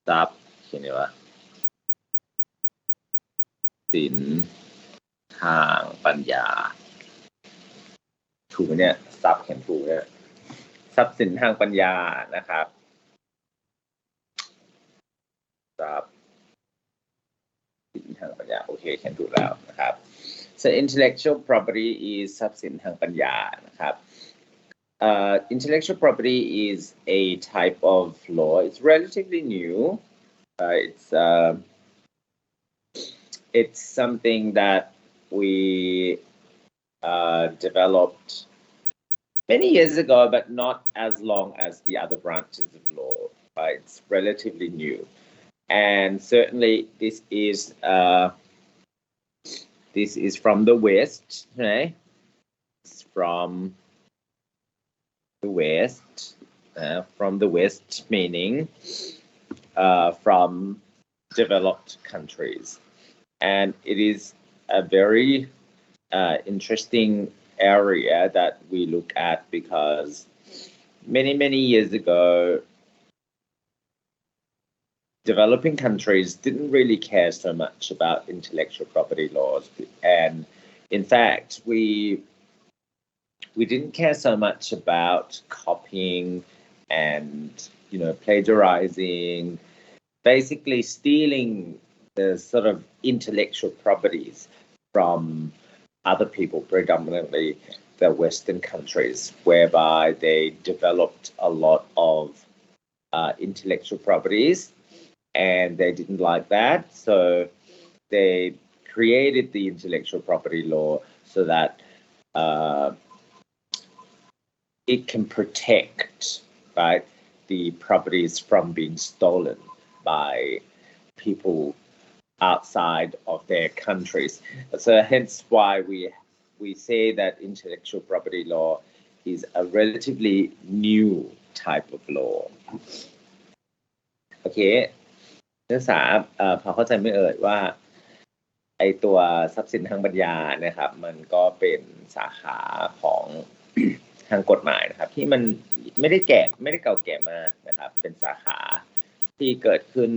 ทรัพย์เขียนว่าสินทางปัญญาถูกไหมเนี่ยทรัพย์เขียนถูกเนี่ยทรัพย์สินทางปัญญานะครับทรัพย์สินทางปัญญาโอเคเขียนถูกแล้วนะครับ so intellectual property is ทรัพย์สินทางปัญญานะครับ intellectual property is a type of law. It's relatively new. It's something that we developed many years ago, but not as long as the other branches of law. It's relatively new, and certainly this is from the West, right? It's from the West, meaning from developed countries, and it is a very interesting area that we look at because many years ago developing countries didn't really care so much about intellectual property laws, and in fact we didn't care so much about copying and plagiarizing, basically stealing the sort of intellectual properties from other people, predominantly the Western countries, whereby they developed a lot of intellectual properties, and they didn't like that, so they created the intellectual property law so that it can protect, right, the properties from being stolen by people outside of their countries. So hence why we say that intellectual property law is a relatively new type of law. Okay, นักศึกษาพอเข้าใจไม่เอ่ยว่าไอตัวทรัพย์สินทางปัญญานะครับมันก็เป็นสาขาของ ทางกฎหมายนะครับที่มันไม่ได้เก่าแก่มากนะครับเป็นสาขาที่เกิดขึ้น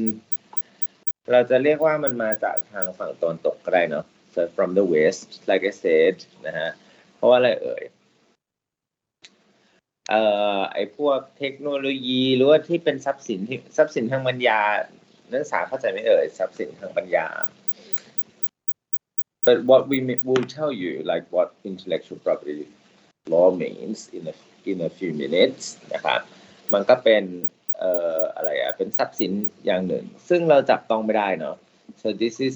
เราจะเรียกว่ามันมาจากทางฝั่งตะวันตกก็ได้เนาะ so from the west like I said นะฮะเพราะว่าอะไรเอ่ยไอ้พวกเทคโนโลยีหรือว่าที่เป็นทรัพย์สินทางปัญญานักศึกษาเข้าใจไหมเอ่ยทรัพย์สินทางปัญญา but what we will tell you like what intellectual property law means in a few minutes นะครับมันก็เป็นอะไรเป็นทรัพย์สินอย่างหนึ่งซึ่งเราจับต้องไม่ได้เนาะ so this is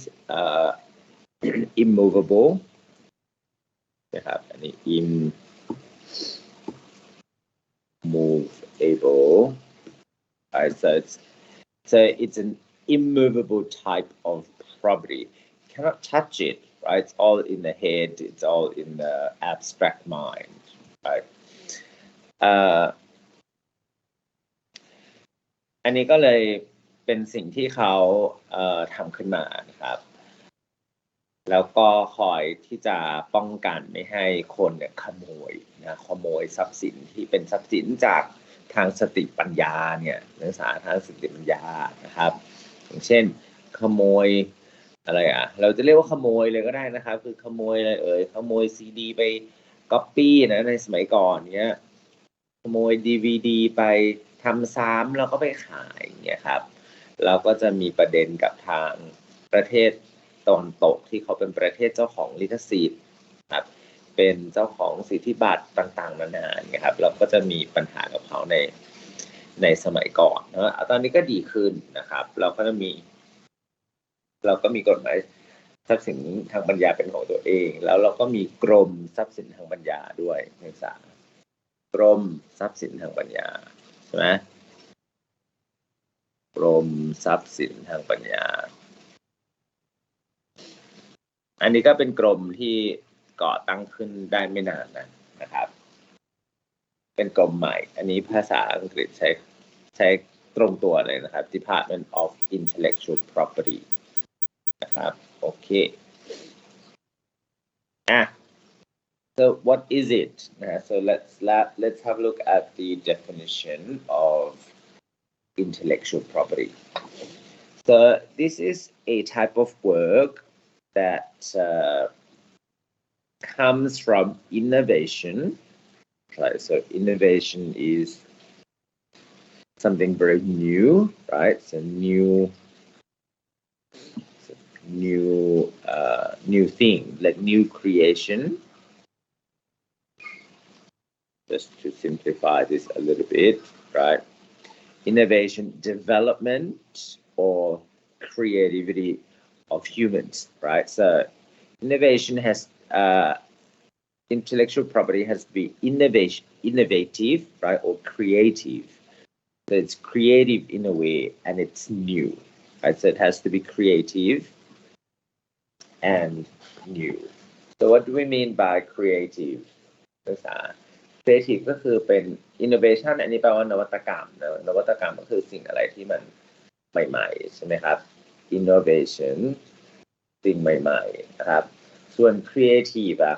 immovable นะครับอันนี้ immovable so it's an immovable type of property. You cannot touch it, right? It's all in the head, it's all in the abstract mind, right? อันนี้ก็เลยเป็นสิ่งที่เขาทำขึ้นมานะครับแล้วก็คอยที่จะป้องกันไม่ให้คนเนี่ยขโมยทรัพย์สินที่เป็นทรัพย์สินจากทางสติปัญญาเนี่ยนักศึกษาทางสติปัญญานะครับอย่างเช่นขโมยอะไรเราจะเรียกว่าขโมยเลยก็ได้นะครับคือขโมยอะไรขโมยซีดีไปก๊อปปี้นะในสมัยก่อนเนี้ยขโมย DVD ไปทำซ้ำแล้วก็ไปขายอย่างเงี้ยครับเราก็จะมีประเด็นกับทางประเทศตะวันตกที่เขาเป็นประเทศเจ้าของลิขสิทธิ์ครับเป็นเจ้าของสิทธิบัตรต่างๆนานาเนี่ยครับเราก็จะมีปัญหากับเขาในสมัยก่อนนะตอนนี้ก็ดีขึ้นนะครับเราก็มีกฎหมายทรัพย์สินทางปัญญาเป็นของตัวเองแล้วเราก็มีกรมทรัพย์สินทางปัญญาด้วยนักศึกษากรมทรัพย์สินทางปัญญาใช่ไหมกรมทรัพย์สินทางปัญญาอันนี้ก็เป็นกรมที่ก่อตั้งขึ้นได้ไม่นานนะครับเป็นกรมใหม่อันนี้ภาษาอังกฤษใช้ตรงตัวเลยนะครับ Department of Intellectual Property นะครับโอเคso what is it so let's have a look at the definition of intellectual property So this is a type of work that comes from innovation, right? So innovation is something very new, right? So new thing, like new creation. Just to simplify this a little bit, right? Innovation, development, or creativity of humans, right? So innovation has intellectual property has to be innovative, right, or creative. So it's creative in a way, and it's new, right? So it has to be creative and new. So what do we mean by creative? ภาษา creative ก็คือเป็น innovation อันนี้แปลว่านวัตกรรมนะนวัตกรรมก็คือสิ่งอะไรที่มันใหม่ๆใช่ไหมครับ innovation สิ่งใหม่ๆนะครับส่วน creative อะ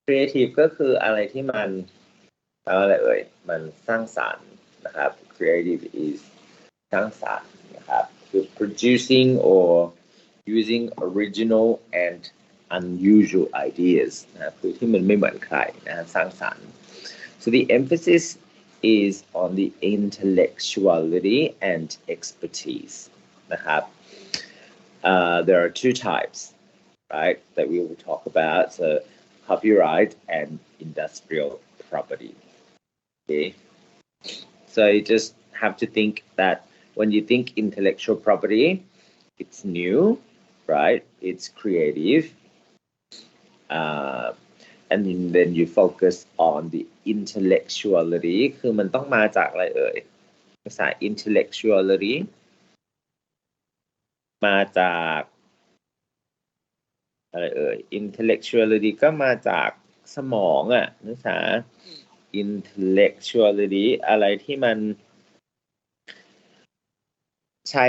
creative ก็คืออะไรที่มันแปลว่าอะไรเอ่ยมันสร้างสรรค์นะครับ creative is สร้างสรรค์นะครับคือ producing or using original and unusual ideas นะครับคือที่มันไม่เหมือนใครนะสร้างสรรค์ so the emphasis is on the intellectuality and expertise นะครับ there are two types right that we will talk about so copyright and industrial property okay so you just have to think that when you think intellectual property it's new right it's creative and then you focus on the intellectuality คือมันต้องมาจากอะไรเอ่ยภาษา intellectuality มาจากอะไรเอ่ย intellectuality ก็มาจากสมองอ่ะภาษา intellectuality อะไรที่มันใช้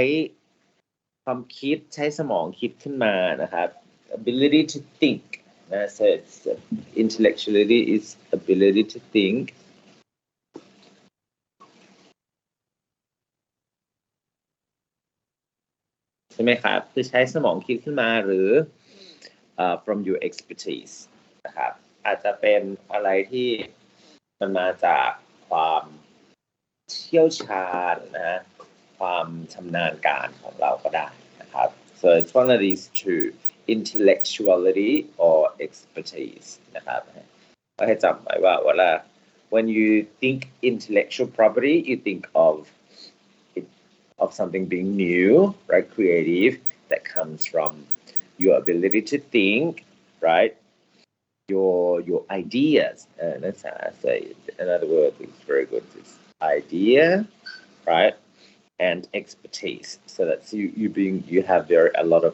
ความคิดใช้สมองคิดขึ้นมานะครับ ability to think นะ so intellectuality is ability to thinkใช่ไหมครับคือใช้สมองคิดขึ้นมาหรือfrom your expertise นะครับอาจจะเป็นอะไรที่มันมาจากความเชี่ยวชาญนะความชำนาญการของเราก็ได้นะครับ so it's one of these two intellectuality or expertise นะครับก็ให้จำไว้ว่าเวลา when you think intellectual property you think of something being new right creative that comes from your ability to think right your ideas that's how I say it. Another word is very good is idea right and expertise so that's you have a lot of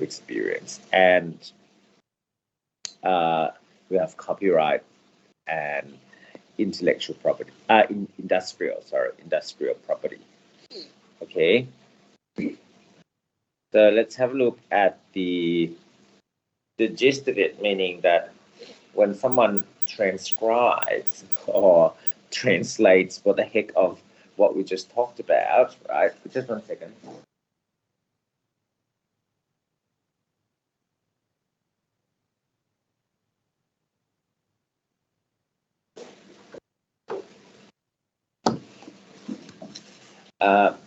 experience and we have copyright and intellectual property industrial property okay so let's have a look at the gist of it meaning that when someone transcribes or translates what the heck of what we just talked about right just 1 second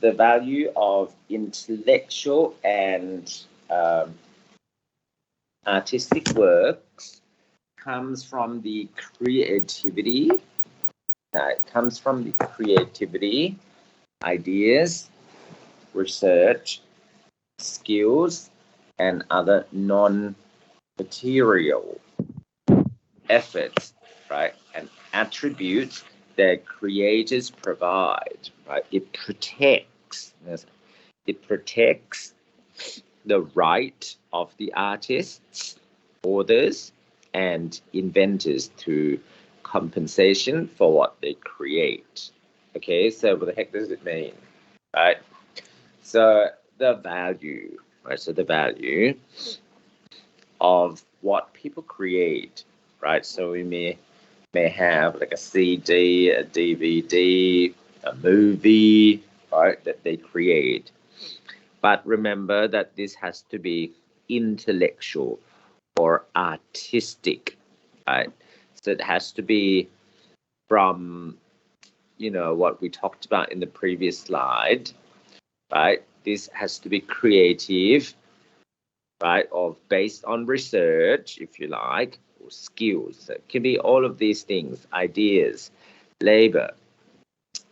the value of intellectual and artistic works comes from the creativity. It comes from the creativity, ideas, research, skills, and other non-material efforts, right? And attributes that creators provide, right? It protects the right of the artists, authors, and inventors to compensation for what they create. Okay, so what the heck does it mean, right? So the value, right? So the value of what people create right? So we may have like a CD, a DVD, a movie, right, that they create. But remember that this has to be intellectual or artistic, right? So it has to be from, what we talked about in the previous slide, right? This has to be creative, right? Or based on research, if you like, or skills. So it can be all of these things, ideas, labor,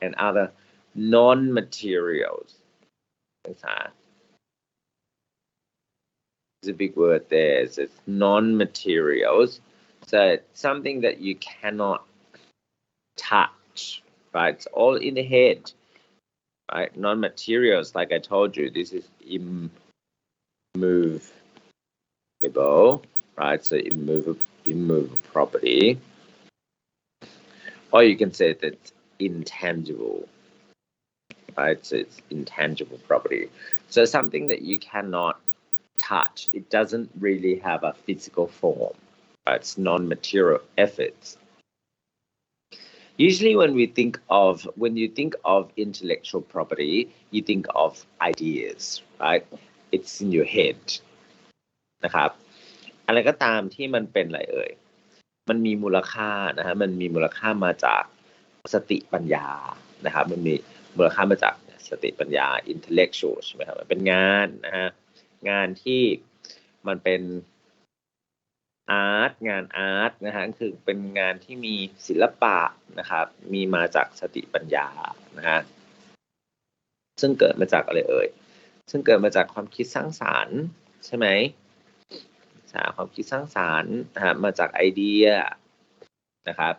and other non-materials. There's a big word there. So it's non-materials. So it's something that you cannot touch, right? It's all in the head, right? Non-materials, like I told you, this is immovable, right? So immovable property. Or you can say that it's intangible, right? So it's intangible property. So something that you cannot touch. It doesn't really have a physical form. Right? It's non-material efforts. Usually when you think of intellectual property, you think of ideas, right? It's in your headนะครับอะไรก็ตามที่มันเป็นอะไรเอ่ยมันมีมูลค่านะฮะมันมีมูลค่ามาจากสติปัญญานะครับมันมีมูลค่ามาจากสติปัญญา intellectual ใช่ไหมครับมันเป็นงานนะฮะงานที่มันเป็นงานอาร์ตนะฮะคือเป็นงานที่มีศิลปะนะครับมีมาจากสติปัญญานะฮะซึ่งเกิดมาจากอะไรเอ่ยซึ่งเกิดมาจากความคิดสร้างสรรค์ใช่ไหมความคิดสร้างสรรค์นะฮะมาจากไอเดียนะครับ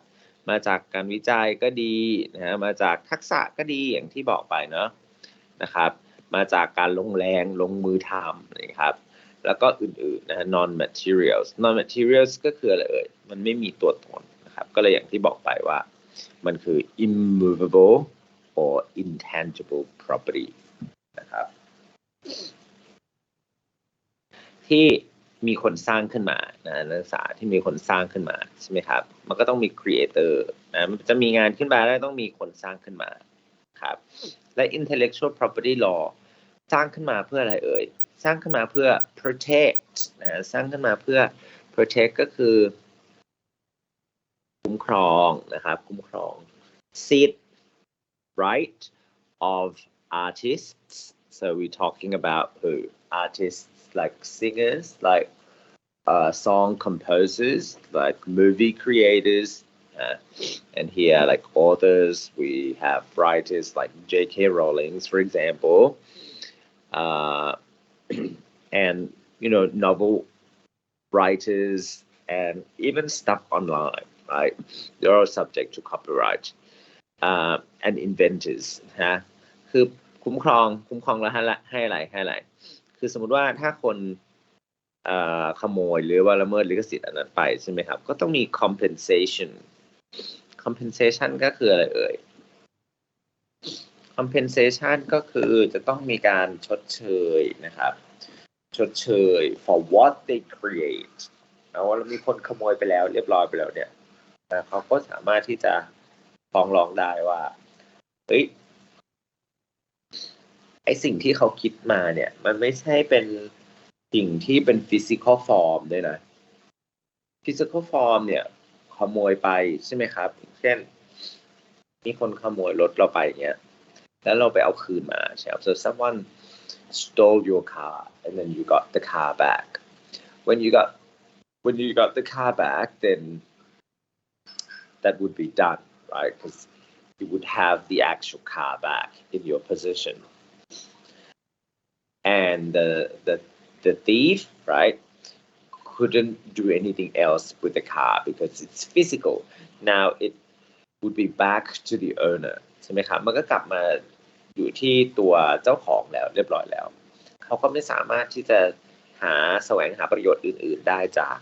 มาจากการวิจัยก็ดีนะฮะมาจากทักษะก็ดีอย่างที่บอกไปเนาะนะครับมาจากการลงแรงลงมือทำนะครับแล้วก็อื่นๆนะ non materials ก็คืออะไรเอ่ยมันไม่มีตัวตนนะครับก็เลยอย่างที่บอกไปว่ามันคือ immovable or intangible property นะครับที่มีคนสร้างขึ้นมานะนักศึกษาที่มีคนสร้างขึ้นมาใช่ไหมครับมันก็ต้องมี creator นะมันจะมีงานขึ้นมาแล้วต้องมีคนสร้างขึ้นมาครับและ intellectual property law สร้างขึ้นมาเพื่ออะไรเอ่ยสร้างขึ้นมาเพื่อ protect นะสร้างขึ้นมาเพื่อ protect ก็คือคุ้มครองนะครับคุ้มครอง sight right of artists so we're talking about who artists like singers like song composers like movie creators and here like authors we have writers like J.K. Rowling for example and novel writers and even stuff online right they're all subject to copyright and inventors นะคือคุ้มครองแล้วให้อะไรคือสมมุติว่าถ้าคนขโมยหรือว่าละเมิดลิขสิทธิ์อันนั้นไปใช่ไหมครับก็ต้องมี compensation ก็คืออะไรเอ่ย compensation ก็คือจะต้องมีการชดเชยนะครับชดเชย for what they create นะว่ามีคนขโมยไปแล้วเรียบร้อยไปแล้วเนี่ยเขาก็สามารถที่จะฟ้องร้องได้ว่าเฮ้ยไอสิ่งที่เขาคิดมาเนี่ยมันไม่ใช่เป็นสิ่งที่เป็น physical form ด้วยนะ physical form เนี่ยขโมยไปใช่ไหมครับเช่นมีคนขโมยรถเราไปเนี่ยแล้วเราไปเอาคืนมาใช่ไหม so someone stole your car and then you got the car back when you got the car back then that would be done right because you would have the actual car back in your possession and the thief right couldn't do anything else with the car because it's physical now it would be back to the owner ใช่ไหมครับมันก็กลับมาอยู่ที่ตัวเจ้าของแล้วเรียบร้อยแล้วเขาก็ไม่สามารถที่จะแสวงหาประโยชน์อื่นๆได้จาก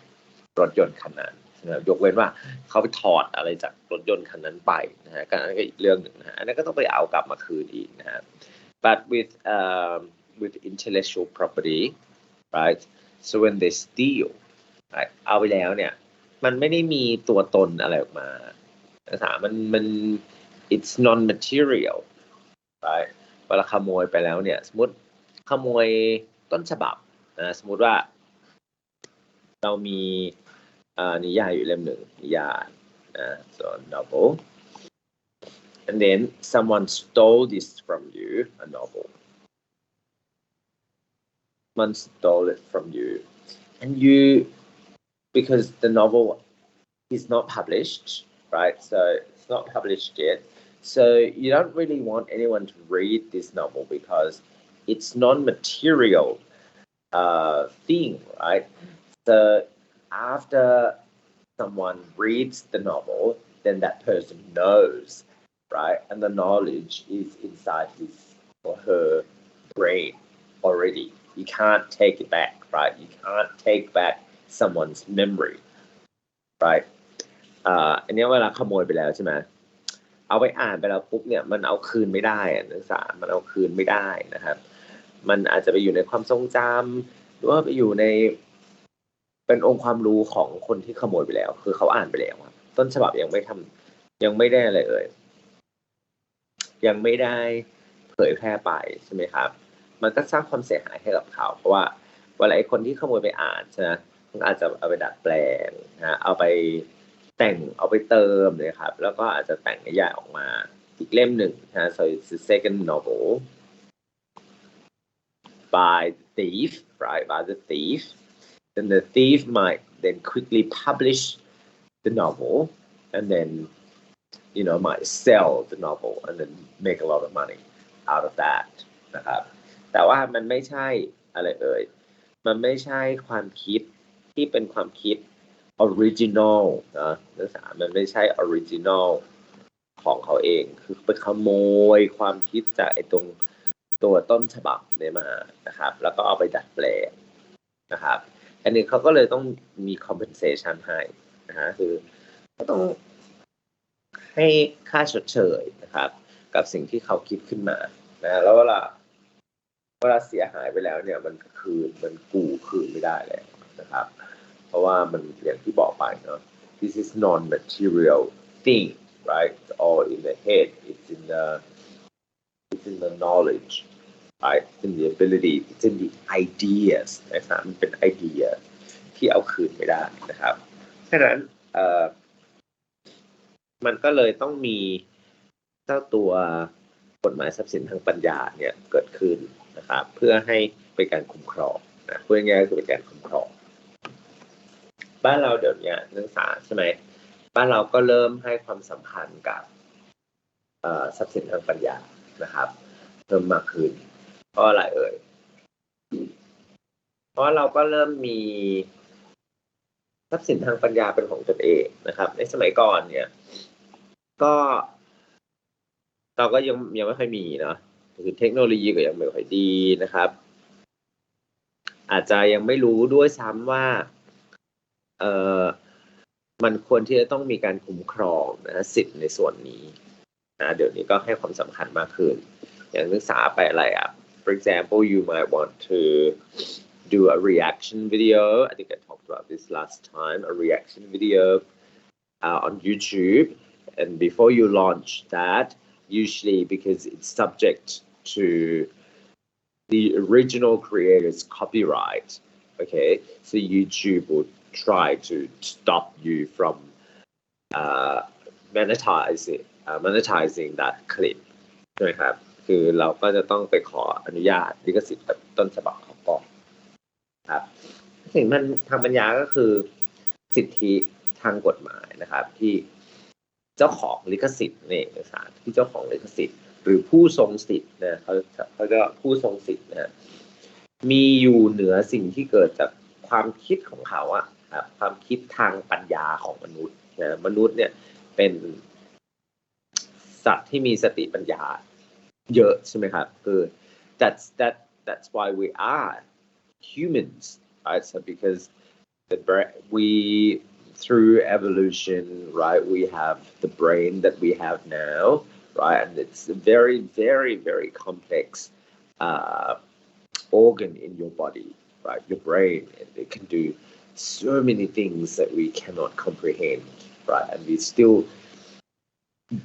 รถยนต์คันนั้นยกเว้นว่าเขาไปถอดอะไรจากรถยนต์คันนั้นไปนะฮะก็อีกเรื่องหนึ่งนะฮะอันนั้นก็ต้องไปเอากลับมาคืนอีกนะฮะ but with intellectual property right so when they steal right เอาไปแล้วเนี่ย มันไม่ได้มีตัวตนอะไรออกมาภาษามัน it's non material right เวลาขโมยไปแล้วเนี่ยสมมติขโมยต้นฉบับนะสมมติว่าเรามีนิยายอยู่เล่มหนึ่งนิยายso novel and then someone stole this from you a novel someone stole it from you and you because the novel is not published right so it's not published yet so you don't really want anyone to read this novel because it's non-material thing right so after someone reads the novel then that person knows right and the knowledge is inside his or her brain already you can't take it back right you can't take back someone's memory right อันนี้เวลาขโมยไปแล้วใช่ไหมเอาไปอ่านไปแล้วปุ๊บเนี่ยมันเอาคืนไม่ได้นักศึกษามันเอาคืนไม่ได้นะครับมันอาจจะไปอยู่ในความทรงจำหรือว่าไปอยู่ในเป็นองค์ความรู้ของคนที่ขโมยไปแล้วคือเขาอ่านไปแล้วต้นฉบับยังไม่ได้อะไรยังไม่ได้เผยแพร่ไปใช่ไหมครับมันก็สร้างความเสียหายให้กับเขาเพราะว่าเวลาไอ้คนที่ขโมยไปอ่านใช่ไหมมันอาจจะเอาไปดัดแปลงนะเอาไปแต่งเอาไปเติมเลยครับแล้วก็อาจจะแต่งนิยายออกมาอีกเล่มหนึ่งนะ so it's the second novel by the thief right by the thief then the thief might then quickly publish the novel and then might sell the novel and then make a lot of money out of that นะครับแต่ว่ามันไม่ใช่อะไรมันไม่ใช่ความคิดที่เป็นความคิด original นะนักศึกษามันไม่ใช่ original ของเขาเองคือไปขโมยความคิดจากไอ้ตรงตัวต้นฉบับเนี่ยมานะครับแล้วก็เอาไปดัดแปลงนะครับอันนี้เขาก็เลยต้องมี compensation ให้นะฮะคือก็ต้องให้ค่าชดเชยนะครับกับสิ่งที่เขาคิดขึ้นมานะแล้วเวลาเสียหายไปแล้วเนี่ยมันกู้คืนไม่ได้แล้วนะครับเพราะว่ามันอย่างที่บอกไปเนาะ this is non-material thing right it's all in the head it's in the knowledge right it's in the ability it's in the ideas นะครับมันเป็นไอเดียที่เอาคืนไม่ได้นะครับฉะนั้นมันก็เลยต้องมีเจ้าตัวกฎหมายทรัพย์สินทางปัญญาเนี่ยเกิดขึ้นนะครับเพื่อให้เป็นการคุ้มครองนะพูดง่ายๆคือเป็นการคุ้มครองบ้านเราเดี๋ยวนี้นักศึกษาใช่ไหมบ้านเราก็เริ่มให้ความสำคัญกับทรัพย์สินทางปัญญานะครับเพิ่มมากขึ้นเพราะอะไรเพราะเราก็เริ่มมีทรัพย์สินทางปัญญาเป็นของตนเองนะครับในสมัยก่อนเนี่ยก็เราก็ยังไม่ค่อยมีเนาะคือเทคโนโลยีก็ยังไม่ค่อยดีนะครับอาจจะยังไม่รู้ด้วยซ้ำว่ามันควรที่จะต้องมีการคุ้มครองนะสิทธิ์ในส่วนนี้นะเดี๋ยวนี้ก็ให้ความสำคัญมากขึ้นอย่างศึกษาไปอะไรfor example you might want to do a reaction video I think I talked about this last time a reaction video on YouTube and before you launch that usually because it's subject to the original creator's copyright okay so YouTube will try to stop you from monetizing that clip ใช่ไหมครับคือเราก็จะต้องไปขออนุญาตลิขสิทธิ์กับต้นฉบับเขาก่อนครับสิ่งมันทางปัญญาก็คือสิทธิทางกฎหมายนะครับที่เจ้าของลิขสิทธิ์ในเอกสารที่เจ้าของลิขสิทธิ์หรือผู้ทรงสิทธิ์นะเขาจะผู้ทรงสิทธิ์นะมีอยู่เหนือสิ่งที่เกิดจากความคิดของเขาความคิดทางปัญญาของมนุษย์นะมนุษย์เนี่ยเป็นสัตว์ที่มีสติปัญญาเยอะใช่ไหมครับคือ that's why we are humans right so because we through evolution right we have the brain that we have now right and it's a very very very complex organ in your body right your brain it can do so many things that we cannot comprehend, right? And we still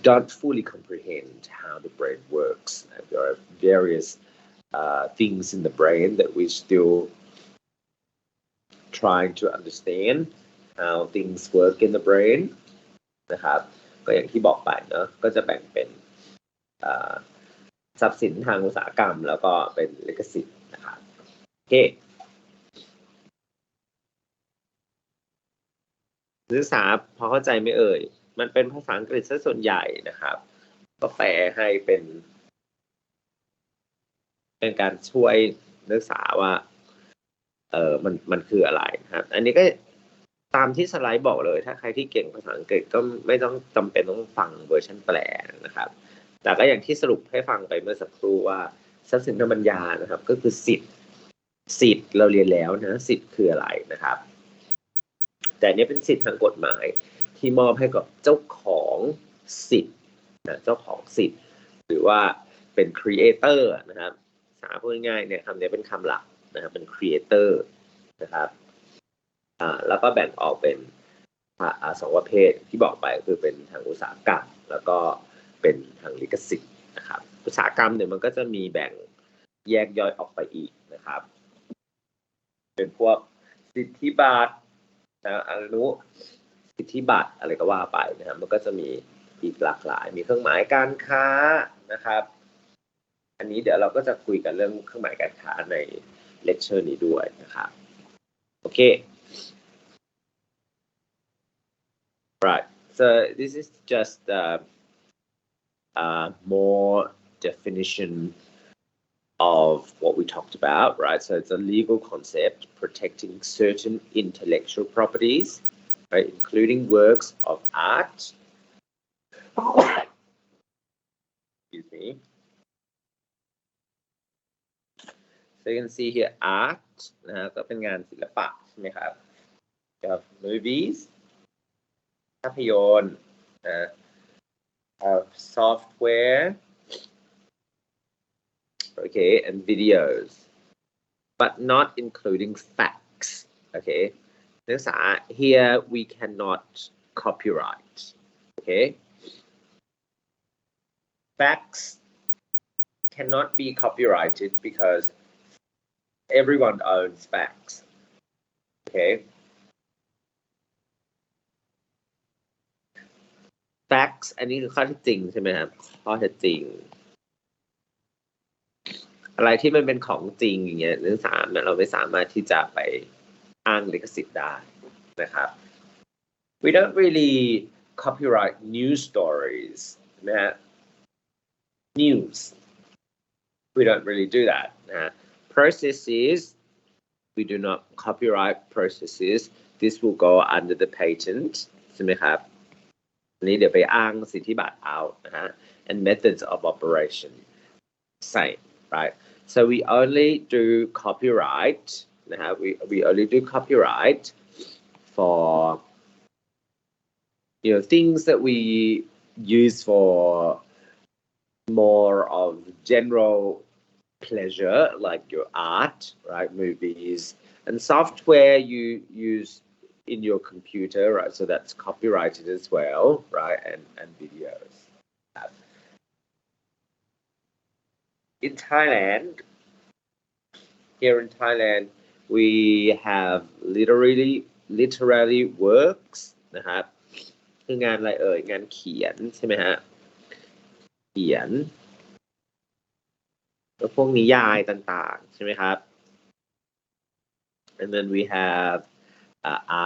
don't fully comprehend how the brain works. And there are various things in the brain that we're still trying to understand how things work in the brain นะครับก็อย่างที่บอกไปเนาะก็จะแบ่งเป็นทรัพย์สินทางอุตสาหกรรมแล้วก็เป็นลิขสิทธิ์นะครับโอเคนักศึกษาพอเข้าใจไหมเอ่ยมันเป็นภาษาอังกฤษซะส่วนใหญ่นะครับก็แปลให้เป็นการช่วยนักศึกษาว่ามันคืออะไรนะครับอันนี้ก็ตามที่สไลด์บอกเลยถ้าใครที่เก่งภาษาอังกฤษก็ไม่ต้องจำเป็นต้องฟังเวอร์ชันแปลนะครับแต่ก็อย่างที่สรุปให้ฟังไปเมื่อสักครู่ว่าทรัพย์สินทางปัญญานะครับก็คือสิทธิ์เราเรียนแล้วนะสิทธิ์คืออะไรนะครับแต่นี้เป็นสิทธิ์ทางกฎหมายที่มอบให้กับเจ้าของสิทธิ์นะเจ้าของสิทธิ์หรือว่าเป็น creator นะครับภาษาพูดง่ายๆเนี่ยคำนี้เป็นคำหลักนะครับเป็น creator นะครับแล้วก็แบ่งออกเป็นสองประเภทที่บอกไปคือเป็นทางอุตสาหกรรมแล้วก็เป็นทางลิขสิทธิ์นะครับอุตสาหกรรมเนี่ยมันก็จะมีแบ่งแยกย่อยออกไปอีกนะครับเป็นพวกสิทธิบัตรสิทธิบัตรอะไรก็ว่าไปนะครับมันก็จะมีอีกหลากหลายมีเครื่องหมายการค้านะครับอันนี้เดี๋ยวเราก็จะคุยกันเรื่องเครื่องหมายการค้าในเลคเชอร์นี้ด้วยนะครับโอเค right so this is just more definition of what we talked about, right? So it's a legal concept protecting certain intellectual properties, right, including works of art. Excuse me. So you can see here art นะก็เป็นงานศิลปะใช่ไหมครับ You have movies ภาพยนตร์นะ software okay and videos but not including facts okay นักศึกษา here we cannot copyright okay facts cannot be copyrighted because everyone owns facts okay facts อันนี้คือข้อเท็จจริงใช่ไหมครับข้อเท็จจริงอะไรที่มันเป็นของจริงอย่างเงี้ยนักศึกษาเราไม่สามารถที่จะไปอ้างลิขสิทธิ์ได้นะครับ we don't really copyright news stories นะฮะ news we don't really do that นะฮะ processes we do not copyright processes this will go under the patent ใช่ไหมครับอันนี้เดี๋ยวไปอ้างสิทธิบัตรเอานะฮะ and methods of operation same right so we only do copyright นะฮะ we only do copyright for things that we use for more of general pleasure like your art right movies and software you use in your computer right so that's copyrighted as well right and videos in Thailand here in Thailand we have literary works นะครับคืองานอะไรเอ่ยงานเขียนใช่ไหมฮะเขียนแล้วพวกนิยายต่างๆใช่ไหมครับ and then we have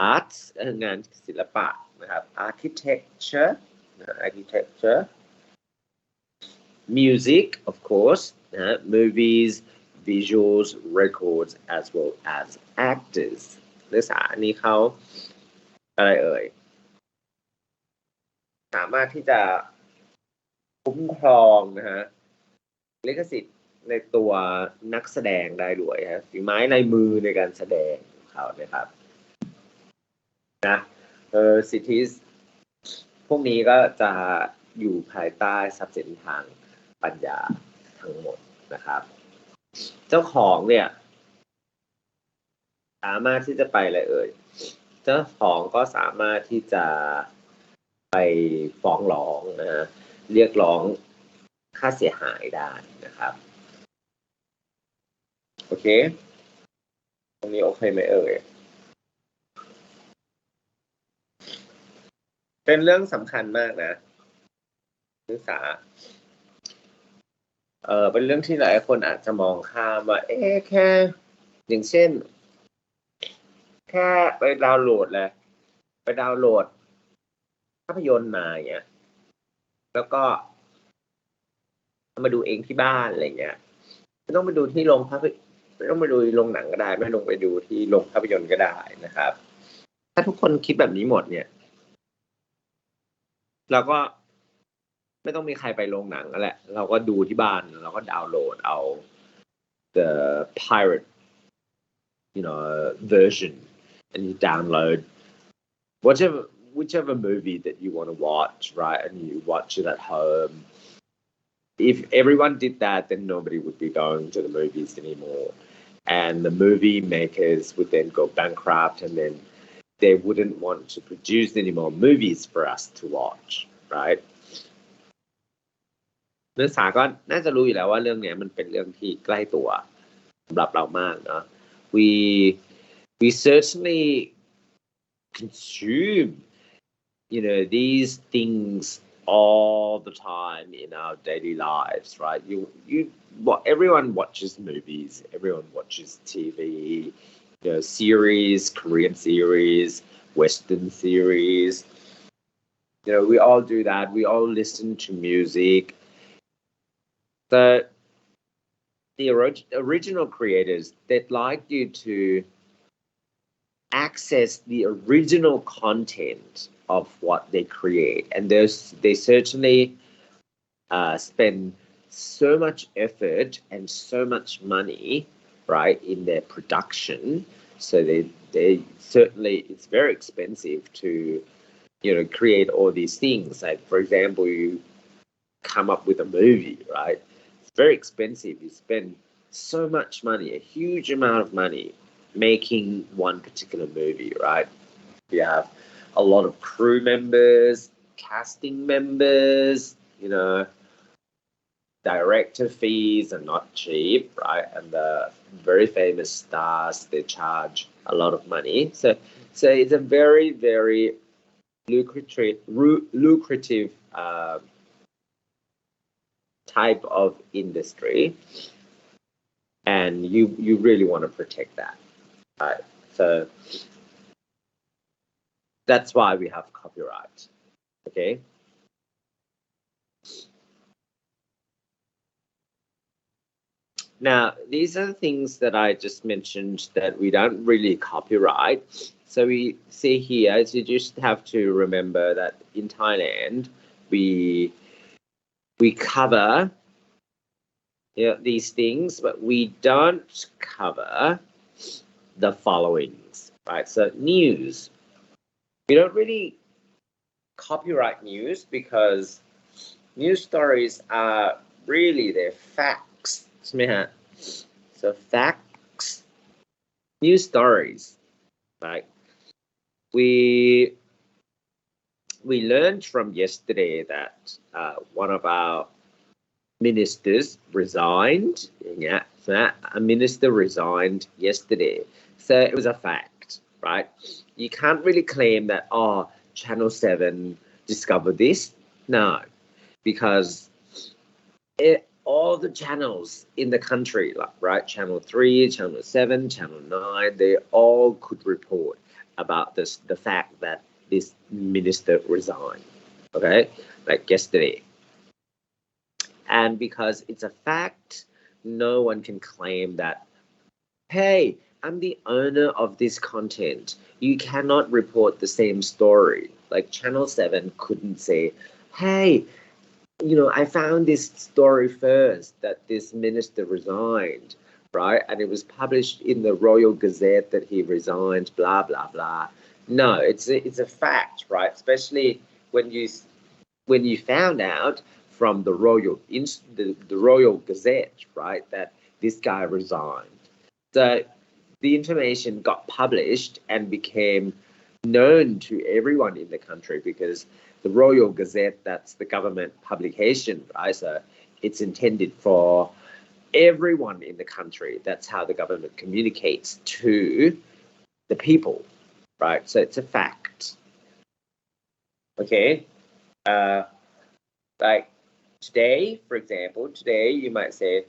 arts งานศิลปะนะครับ architecture music of course movies visuals records as well as actors นักศึกษาอันนี้เขาอะไรเอ่ยสามารถที่จะคุ้มครองนะฮะลิขสิทธิ์ในตัวนักแสดงได้ด้วยฮะฝีไม้ลายมือในการแสดงของเขานะครับนะสิทธิพวกนี้ก็จะอยู่ภายใต้ทรัพย์สินทางปัญญาทั้งหมดนะครับเจ้าของเนี่ยสามารถที่จะไปอะไรเอ่ย เจ้าของก็สามารถที่จะไปฟ้องร้องนะฮะเรียกร้องค่าเสียหายได้นะครับโอเคตรงนี้โอเคไหมเอ่ยเป็นเรื่องสำคัญมากนะศึกษาเป็นเรื่องที่หลายคนอาจจะมองข้ามว่าแค่อย่างเช่นแค่ไปดาวน์โหลดเลยไปดาวน์โหลดภาพยนตร์มาอย่างเงี้ยแล้วก็มาดูเองที่บ้านอะไรเงี้ยไม่ต้องไปดูที่โรงภาพไม่ต้องไปดูโรงหนังก็ได้ไม่ต้องไปดูที่โรงภาพยนตร์ก็ได้นะครับถ้าทุกคนคิดแบบนี้หมดเนี่ยเราก็ไม่ต้องมีใครไปโรงหนังแล้วแหละเราก็ดูที่บ้านเราก็ดาวน์โหลดเอา the pirate version and you download whichever movie that you want to watch, right? And you watch it at home. If everyone did that, then nobody would be going to the movies anymore. And the movie makers would then go bankrupt and then they wouldn't want to produce any more movies for us to watch, right? นักศึกษาก็น่าจะรู้อยู่แล้วว่าเรื่องนี้มันเป็นเรื่องที่ใกล้ตัวสำหรับเรามากเนาะ we certainly consume these things all the time in our daily lives, right? Everyone watches movies, everyone watches TV, series, Korean series, Western series. We all do that. We all listen to music. The original creators, they'd like you to access the original content of what they create, and they certainly spend so much effort and so much money, right, in their production. So they certainly, it's very expensive to create all these things. Like, for example, you come up with a movie, right? It's very expensive. You spend so much money, a huge amount of money making one particular movie, right? You have a lot of crew members, casting members, director fees are not cheap, right? And the very famous stars, they charge a lot of money. So it's a very, very lucrative type of industry, and you really want to protect that, right? So that's why we have copyright. Okay. Now, these are the things that I just mentioned that we don't really copyright. So we see here, so you just have to remember that in Thailand, we cover these things, but we don't cover the followings, right? So news. We don't really copyright news because news stories are really they're facts. So facts, news stories, right? We learned from yesterday that one of our ministers resigned. Yeah, so a minister resigned yesterday. So it was a fact, right? You can't really claim that, Channel 7 discovered this. No, because all the channels in the country, right? Channel 3, Channel 7, Channel 9, they all could report about the fact that this minister resigned, okay? Like yesterday. And because it's a fact, no one can claim that, hey, I'm the owner of this content. You cannot report the same story. Like Channel 7 couldn't say, hey, I found this story first that this minister resigned, right? And it was published in the Royal Gazette that he resigned, blah, blah, blah. No, it's a fact, right? Especially when you found out from the Royal Gazette, right, that this guy resigned. So the information got published and became known to everyone in the country because the Royal Gazette, that's the government publication, right? So it's intended for everyone in the country. That's how the government communicates to the people, right? So it's a fact. Okay. Like today, for example, today you might say,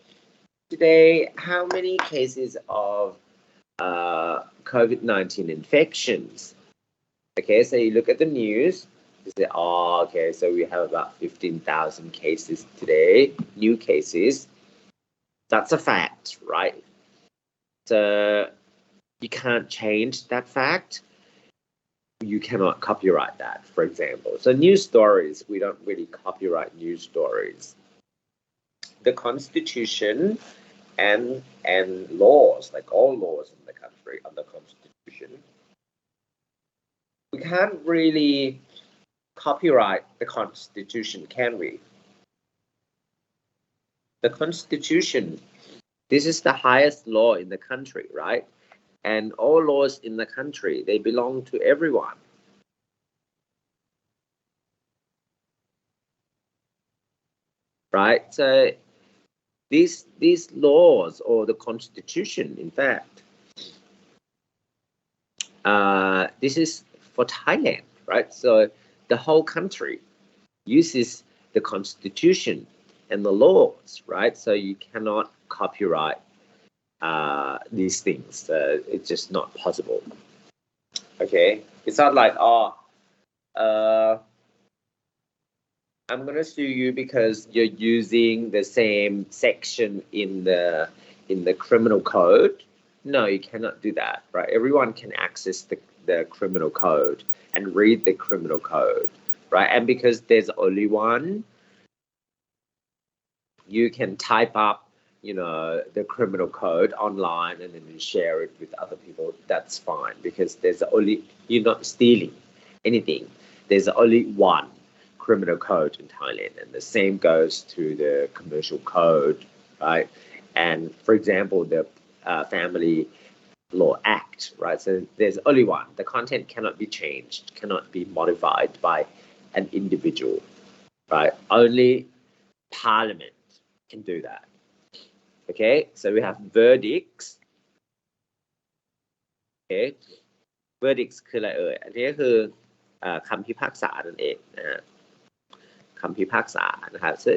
today, how many cases of COVID-19 infections? Okay, so you look at the news, you say, oh, okay, so we have about 15,000 cases today, new cases. That's a fact, right? So you can't change that fact. You cannot copyright that, for example. So news stories, we don't really copyright news stories. The Constitution and laws, like all laws in the country under Constitution, we can't really copyright the Constitution, can we? The Constitution, this is the highest law in the country, right? And all laws in the country, they belong to everyone. Right? So these laws, or the Constitution, in fact, this is for Thailand, right? So the whole country uses the Constitution and the laws, right? So you cannot copyright these things. It's just not possible. Okay, it's not like, oh, I'm gonna sue you because you're using the same section in the criminal code. No, you cannot do that, right? Everyone can access the criminal code and read the criminal code, right? And because there's only one, you can type up, the criminal code online and then you share it with other people. That's fine because you're not stealing anything. There's only one criminal code in Thailand, and the same goes to the commercial code, right? And for example, the Family Law Act, right? So there's only one. The content cannot be changed, cannot be modified by an individual, right? Only Parliament can do that. Okay, so we have verdicts. Okay, verdicts คืออะไรอันนี้ก็คือคำพิพากษานั่นเองนะฮะคำพิพากษานะครับ so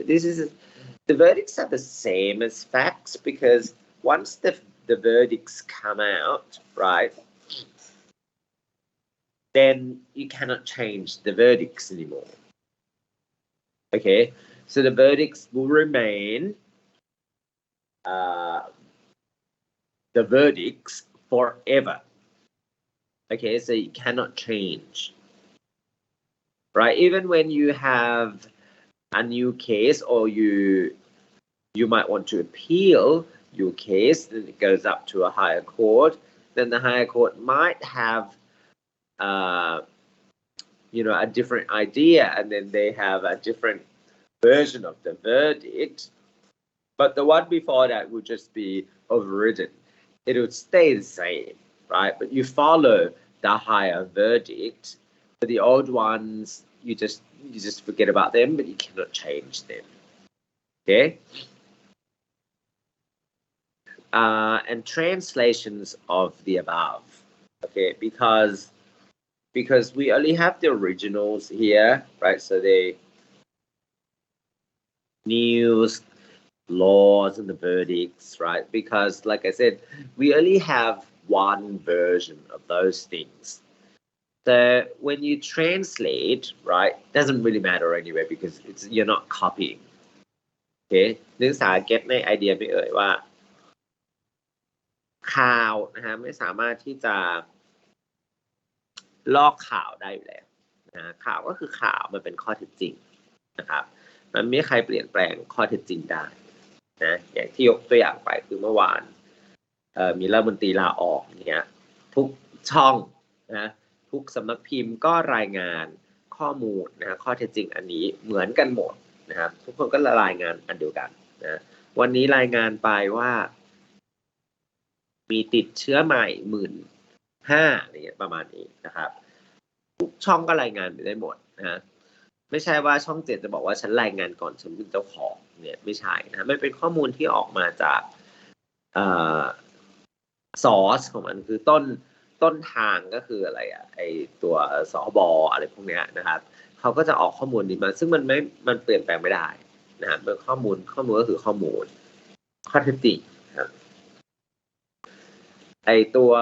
the verdicts are the same as facts because once the verdicts come out, right, then you cannot change the verdicts anymore. Okay, so the verdicts will remain the verdicts forever. Okay, so you cannot change, right? Even when you have a new case, or you might want to appeal your case, then it goes up to a higher court. Then the higher court might have a different idea, and then they have a different version of the verdict, but the one before that would just be overridden. It would stay the same, right? But you follow the higher verdict. But the old ones, you just forget about them, but you cannot change them. Okay. And translations of the above. Okay, because we only have the originals here, right? So they news, laws, and the verdicts, right? Because like I said, we only have one version of those things. So when you translate, right, doesn't really matter anyway because you're not copying. Okay, นักศึกษาเก็ตในไอเดียไปว่าข่าวนะฮะไม่สามารถที่จะลอกข่าวได้อยู่แล้วนะข่าวก็คือข่าวมันเป็นข้อเท็จจริงนะครับมันไม่มีใครเปลี่ยนแปลงข้อเท็จจริงได้นะอย่างที่ยกตัวอย่างไปคือเมื่อวานมีรัฐมนตรีลาออกเนี่ยทุกช่องนะทุกสำนักพิมพ์ก็รายงานข้อมูลนะข้อเท็จจริงอันนี้เหมือนกันหมดนะครับทุกคนก็รายงานอันเดียวกันนะวันนี้รายงานไปว่ามีติดเชื้อใหม่15,000อะไรเงี้ยประมาณนี้นะครับ ทุกช่องก็รายงานไปได้หมดนะฮะไม่ใช่ว่าช่อง7จะบอกว่าฉันรายงานก่อนฉันเป็นเจ้าของเนี่ยไม่ใช่นะมันเป็นข้อมูลที่ออกมาจากซอสของมันคือต้นทางก็คืออะไรอ่ะไอตัวสบอะไรพวกเนี้ยนะครับเขาก็จะออกข้อมูลนี้มาซึ่งมันเปลี่ยนแปลงไม่ได้นะฮะเป็นข้อมูลก็คือข้อมูลข้อเท็จจริงครับไอตัว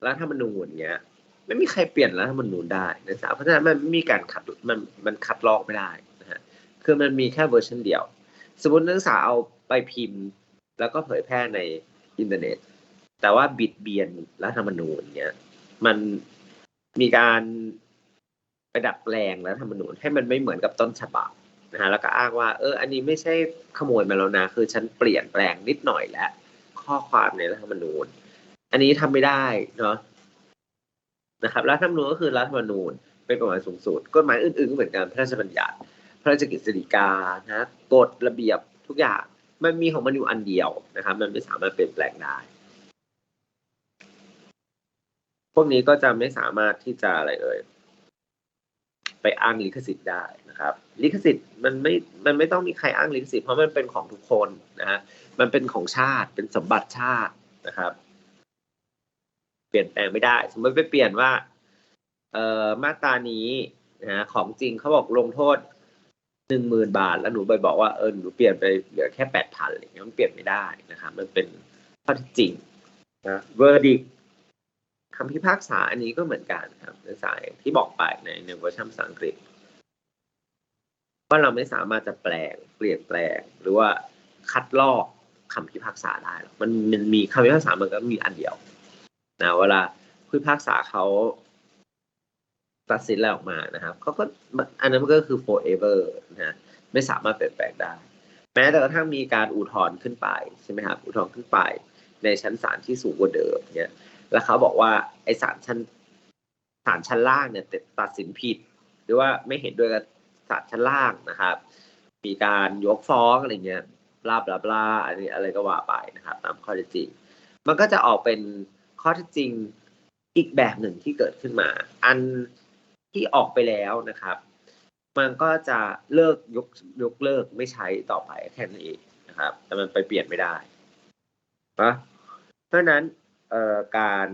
รัฐธรรมนูญเนี้ยไม่มีใครเปลี่ยนรัฐธรรมนูญได้นะครับเพราะฉะนั้นมันไม่มีการมันคัดลอกไม่ได้นะฮะคือมันมีแค่เวอร์ชันเดียวสมมตินักศึกษาเอาไปพิมพ์แล้วก็เผยแพร่ในอินเทอร์เน็ตแต่ว่าบิดเบียนรัฐธรรมนูญเนี้ยมันมีการไปดัดแปลงรัฐธรรมนูญให้มันไม่เหมือนกับต้นฉบับนะฮะแล้วก็อ้างว่าอันนี้ไม่ใช่ขโมยมาแล้วนะคือฉันเปลี่ยนแปลงนิดหน่อยแล้วข้อความในรัฐธรรมนูญอันนี้ทำไม่ได้เนาะนะครับรัฐธรรมนูญก็คือรัฐธรรมนูญเป็นกฎหมายสูงสุดกฎหมายอื่นๆก็เหมือนกันพระราชบัญญัติพระราชกฤษฎีกานะกฎระเบียบทุกอย่างมันมีของมันอยู่อันเดียวนะครับมันไม่สามารถเปลี่ยนแปลงได้พวกนี้ก็จะไม่สามารถที่จะอะไรไปอ้างลิขสิทธิ์ได้นะครับลิขสิทธิ์มันไม่ต้องมีใครอ้างลิขสิทธิ์เพราะมันเป็นของทุกคนนะฮะมันเป็นของชาติเป็นสมบัติชาตินะครับเปลี่ยนแปลงไม่ได้สมมติไปเปลี่ยนว่ามาตรานี้นะของจริงเขาบอกลงโทษ10,000 บาทแล้วหนูไปบอกว่าหนูเปลี่ยนไปเหลือแค่ 8,000อะไรเงี้ยมันเปลี่ยนไม่ได้นะครับมันเป็นข้อเท็จจริงนะ verdict คำพิพากษาอันนี้ก็เหมือนกันครับในสายที่บอกไปในเวอร์ชันภาษาอังกฤษว่าเราไม่สามารถจะเปลี่ยนแปลงหรือว่าคัดลอกคำพิพากษาได้หรอกมันมีคำพิพากษามันก็มีอันเดียวนะเวลาผู้พิพากษาเขาตัดสินอะไรออกมานะครับเขาก็อันนั้นมันก็คือ forever นะไม่สามารถเปลี่ยนแปลงได้แม้แต่กระทั่งมีการอุทธรณ์ขึ้นไปใช่ไหมครับอุทธรณ์ขึ้นไปในชั้นศาลที่สูงกว่าเดิมเนี่ยแล้วเขาบอกว่าไอ้ศาลชั้นล่างเนี่ยตัดสินผิดหรือว่าไม่เห็นด้วยกับศาลชั้นล่างนะครับมีการยกฟ้องอะไรเงี้ยบลาบลาบลาอันนี้อะไรก็ว่าไปนะครับตามข้อเท็จจริงมันก็จะออกเป็นข้อเท็จจริงอีกแบบหนึ่งที่เกิดขึ้นมาอันที่ออกไปแล้วนะครับมันก็จะเลิกยกเลิกไม่ใช้ต่อไปแค่นั้นเองนะครับแต่มันไปเปลี่ยนไม่ได้นะเพราะนั้นการ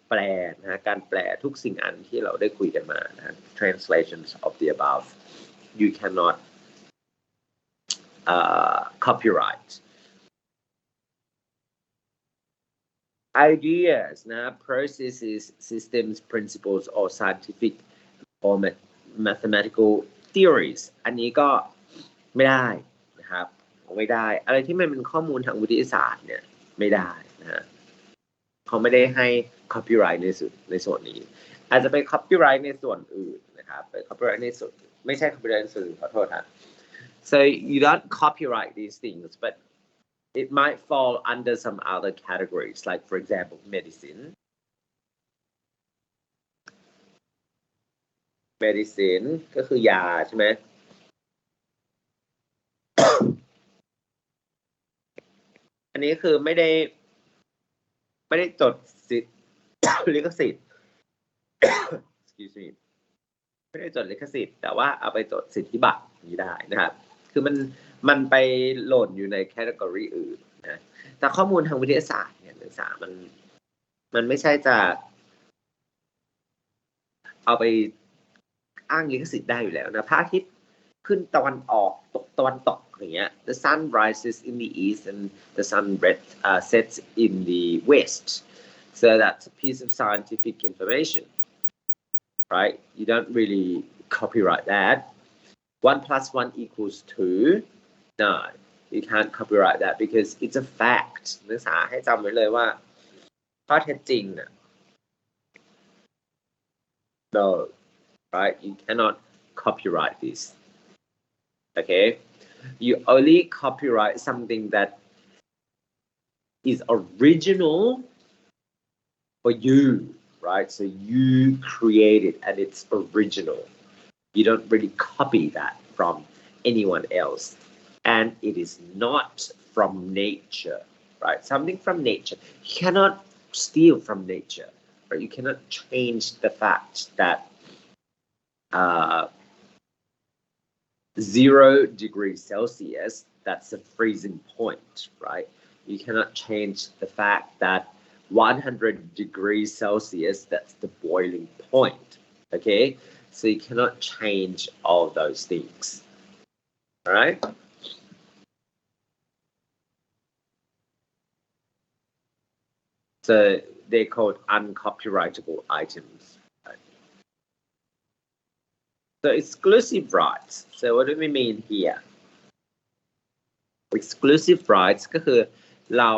แปลนะการแปลทุกสิ่งอันที่เราได้คุยกันมานะ translations of the above you cannot copyright ideas นะ processes systems principles or scientific or mathematical theories อันนี้ก็ไม่ได้นะครับไม่ได้อะไรที่มันเป็นข้อมูลทางวิทยาศาสตร์เนี่ยไม่ได้นะฮะเขาไม่ได้ให้ copyright ในส่วนนี้อาจจะไป copyright ในส่วนอื่นนะครับไป copyright ในส่วนไม่ใช่ copyright ในส่วนอื่นขอโทษครับ so you don't copyright these things but it might fall under some other categories like for example medicine ก็คือยาใช่ไหมอันนี้คือไม่ได้จดสิทธิ์ลิขสิทธิ์ excuse me ไม่ได้จดลิขสิทธิ์แต่ว่าเอาไปจดสิทธิบัตรนี้ได้นะครับคือมันไปโหล่นอยู่ในแคตตากรีอื่นนะแต่ข้อมูลทางวิทยาศาสตร์เนี่ยศึกษามันไม่ใช่จะเอาไปอ้างลิขสิทธิ์ได้อยู่แล้วนะพระอาทิตย์ขึ้นตะวันออกตกตะวันตกอย่างเงี้ย the sun rises in the east and the sun sets in the west so that's a piece of scientific information right you don't really copyright that 1 + 1 = 2 no you can't copyright that because it's a fact นักศึกษาให้จำไว้เลยว่าข้อเท็จจริงน่ะ no right you cannot copyright this okay you only copyright something that is original for you right so you create it and it's original you don't really copy that from anyone else and it is not from nature right something from nature you cannot steal from nature right you cannot change the fact that 0 degrees Celsius, that's the freezing point, right? You cannot change the fact that 100 degrees Celsius, that's the boiling point, okay? So you cannot change all those things, all right? So they're called uncopyrightable items. So exclusive rights. So what do we mean here? Exclusive rights ก็คือเรา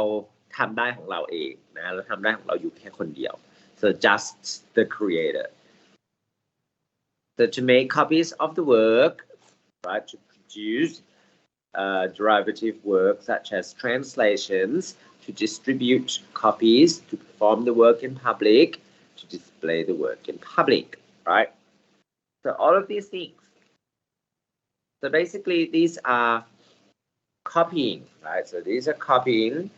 ทำได้ของเราเองนะเราทำได้ของเราอยู่แค่คนเดียว so just the creator so to make copies of the work right to produce derivative work such as translations to distribute copies to perform the work in public to display the work in public right so all of these things so basically these are copying, right? So these are copying.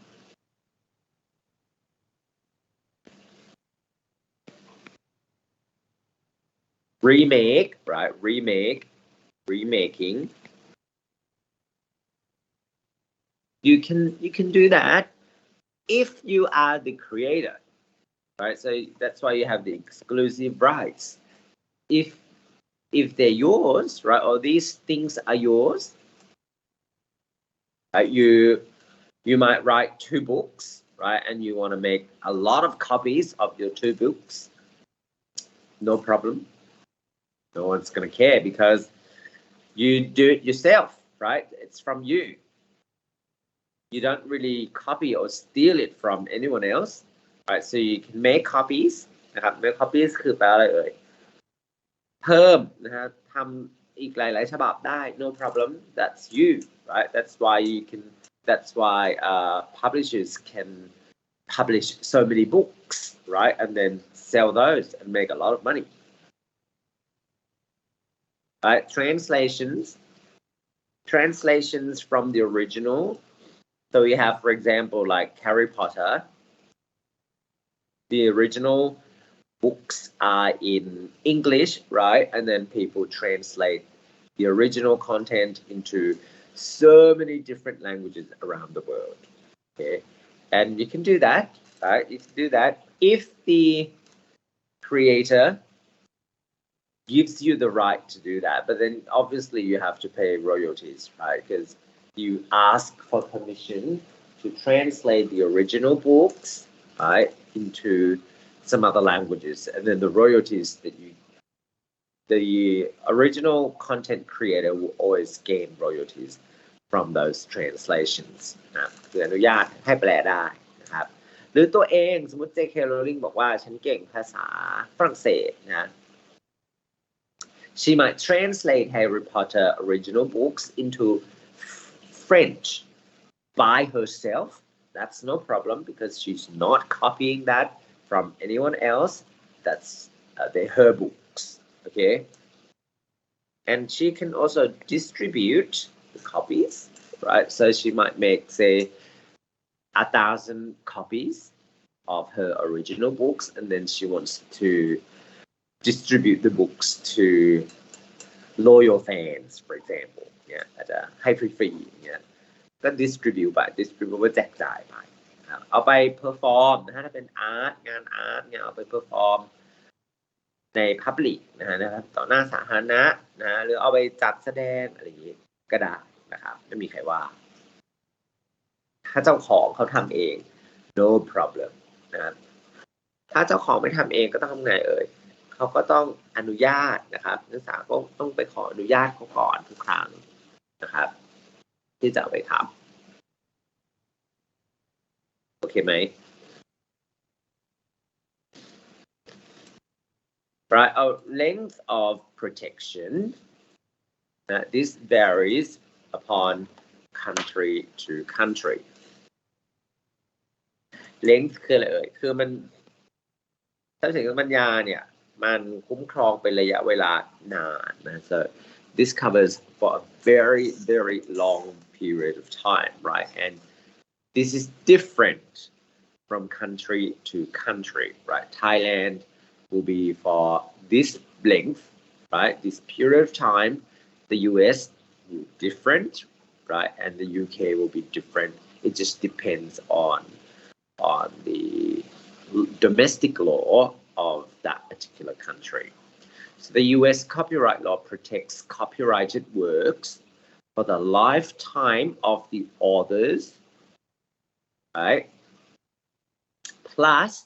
Remake, right? Remaking. You can do that if you are the creator, right? So that's why you have the exclusive rights. If they're yours, right, or these things are yours, right, you might write 2 books, right, and you want to make a lot of copies of your 2 books. No problem. No one's gonna care because you do it yourself, right? It's from you. You don't really copy or steal it from anyone else, right? So you can make copies นะครับ make copies คือแปลอะไรเอ่ยเพิ่มนะฮะทำอีกหลายๆฉบับได้ no problem that's you right that's why publishers can publish so many books right and then sell those and make a lot of money right translations from the original so we have for example like Harry Potter the original books are in English right and then people translate the original content into so many different languages around the world okay and you can do that right you can do that if the creator gives you the right to do that but then obviously you have to pay royalties right because you ask for permission to translate the original books right into some other languages and then the royalties that the original content creator will always gain royalties from those translations นะคืออนุญาตให้แปลได้นะครับหรือตัวเองสมมติ J.K. Rowling บอกว่าฉันเก่งภาษาฝรั่งเศสนะ She might translate Harry Potter original books into French by herself. That's no problem because she's not copying that from anyone else. That's they're her books, okay? And she can also distribute the copies, right? So she might make, say, 1,000 copies of her original books, and then she wants to distribute the books to loyal fans, for example. Yeah, อาจจะให้ฟรีๆเนี่ยก็ distribute ไป distribute ว่าแจกจ่ายไปเอาไป perform นะฮะถ้าเป็นอาร์ตงานอาร์ตเนี่ยเอาไป perform ใน public นะครับต่อหน้าสาธารณะนะหรือเอาไปจัดแสดงอะไรอย่างนี้ก็ได้นะครับไม่มีใครว่าถ้าเจ้าของเขาทำเอง no problem นะครับถ้าเจ้าของไม่ทำเองก็ต้องทำไงเอ่ยเขาก็ต้องอนุญาตนะครับนักศึกษาก็ต้องไปขออนุญาตเขาก่อนทุกครั้งนะครับที่จะเอาไปทำโอเคไหมright length of protection this varies upon country to country length คืออะไรเอ่ยคือมันทรัพย์สินปัญญาเนี่ยมันคุ้มครองเป็นระยะเวลานานนะ so this covers for a very very long period of time right and this is different from country to country right Thailand will be for this length right? This period of time, the US will be different, right? And the UK will be different. It just depends on the domestic law of that particular country. So the US copyright law protects copyrighted works for the lifetime of the authors, right? Plus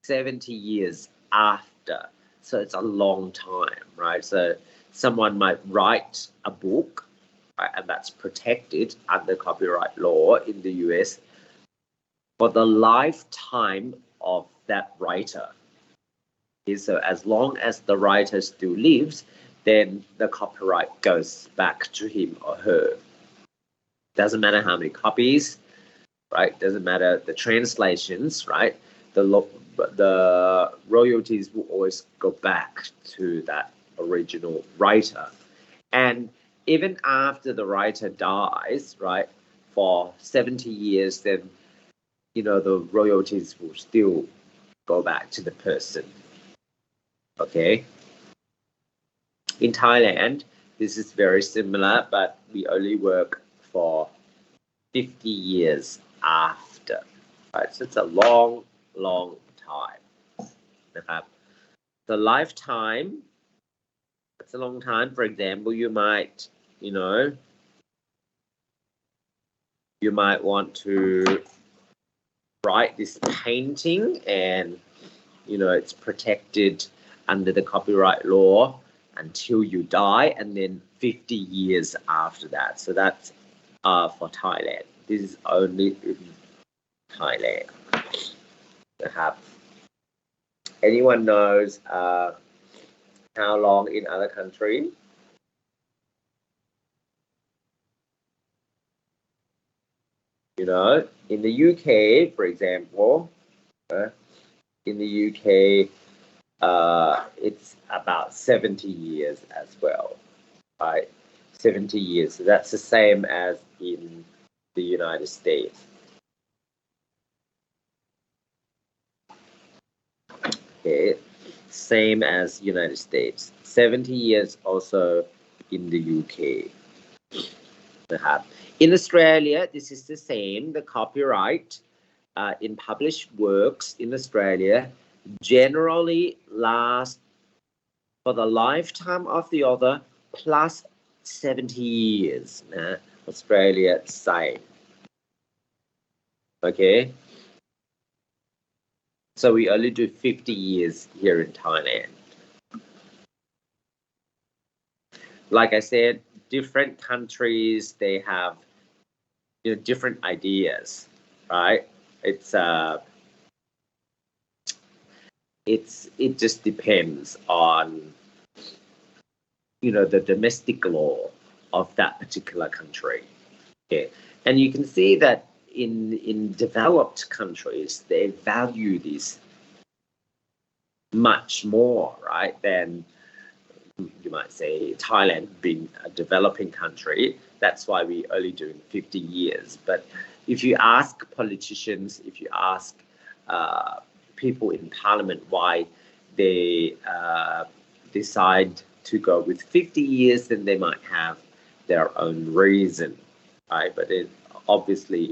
70 years after. So it's a long time, right? So someone might write a book, right, and that's protected under copyright law in the US for the lifetime of that writer. So as long as the writer still lives, then the copyright goes back to him or her. Doesn't matter how many copies, right? Doesn't matter the translations, right? The royalties will always go back to that original writer. And even after the writer dies, right, for 70 years, then, the royalties will still go back to the person. Okay. In Thailand, this is very similar, but we only work for 50 years after, right? So it's a long, long time. The lifetime, it's a long time. For example, you might want to write this painting, and it's protected under the copyright law until you die, and then 50 years after that. So that's for Thailand. This is only in Thailand. Anyone knows how long in other countries? In the UK, for example, in the UK, it's about 70 years as well, right? 70 years. So that's the same as in the United States. Okay, same as United States. 70 years also in the UK. In Australia, this is the same. The copyright in published works in Australia generally lasts for the lifetime of the author plus 70 years. Australia, same. Okay. So we only do 50 years here in Thailand. Like I said, different countries, they have different ideas, right? It just depends on the domestic law of that particular country. Okay. And you can see that in developed countries, they value this much more, right, than you might say Thailand being a developing country. That's why we only doing 50 years. But if you ask politicians, if you ask people in parliament why they decide to go with 50 years, then they might have their own reason, right? But obviously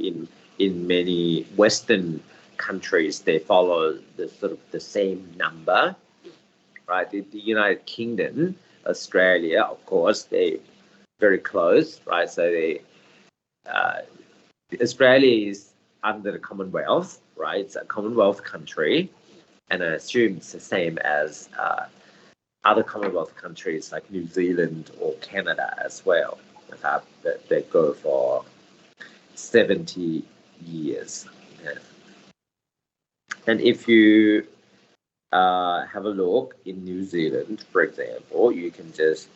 in many Western countries, they follow the sort of the same number, right? The United Kingdom, Australia, of course, they very close, right? So Australia is under the Commonwealth, right? It's a Commonwealth country, and I assume it's the same as other Commonwealth countries like New Zealand or Canada as well. That they go for 70 years. And if you have a look in New Zealand, for example, you can just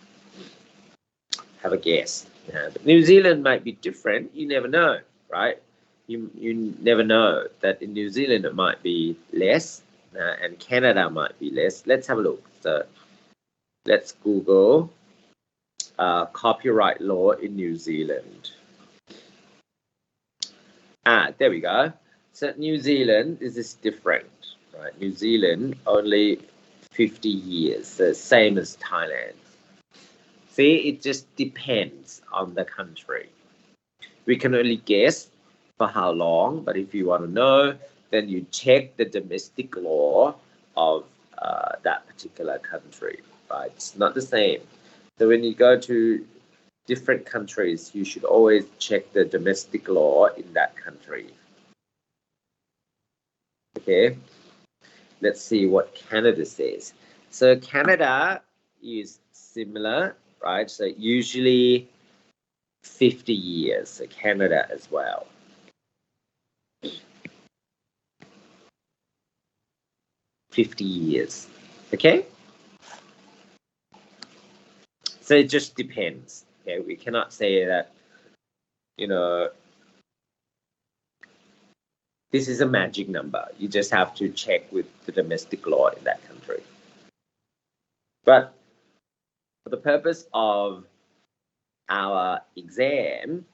have a guess. But New Zealand might be different. You never know, right? You never know that in New Zealand it might be less, and Canada might be less. Let's have a look. So let's Google copyright law in New Zealand. There we go. So New Zealand, this is different, right? New Zealand only 50 years, so same as Thailand. See, it just depends on the country. We can only guess for how long, but if you want to know, then you check the domestic law of that particular country, right? It's not the same. So when you go to different countries, you should always check the domestic law in that country. Okay, let's see what Canada says. So Canada is similar, right? So usually 50 years, so Canada as well. $50, okay? So it just depends. Okay, we cannot say that, you know, this is a magic number. You just have to check with the domestic law in that country. But for the purpose of our exam,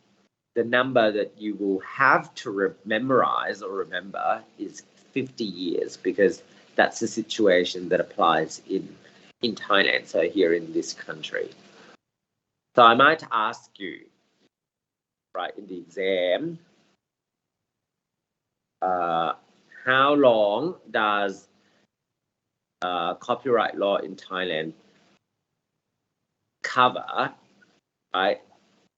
the number that you will have to memorize or remember is 50 years, because that's the situation that applies in Thailand, so here in this country. So I might ask you, right, in the exam, how long does copyright law in Thailand cover, right?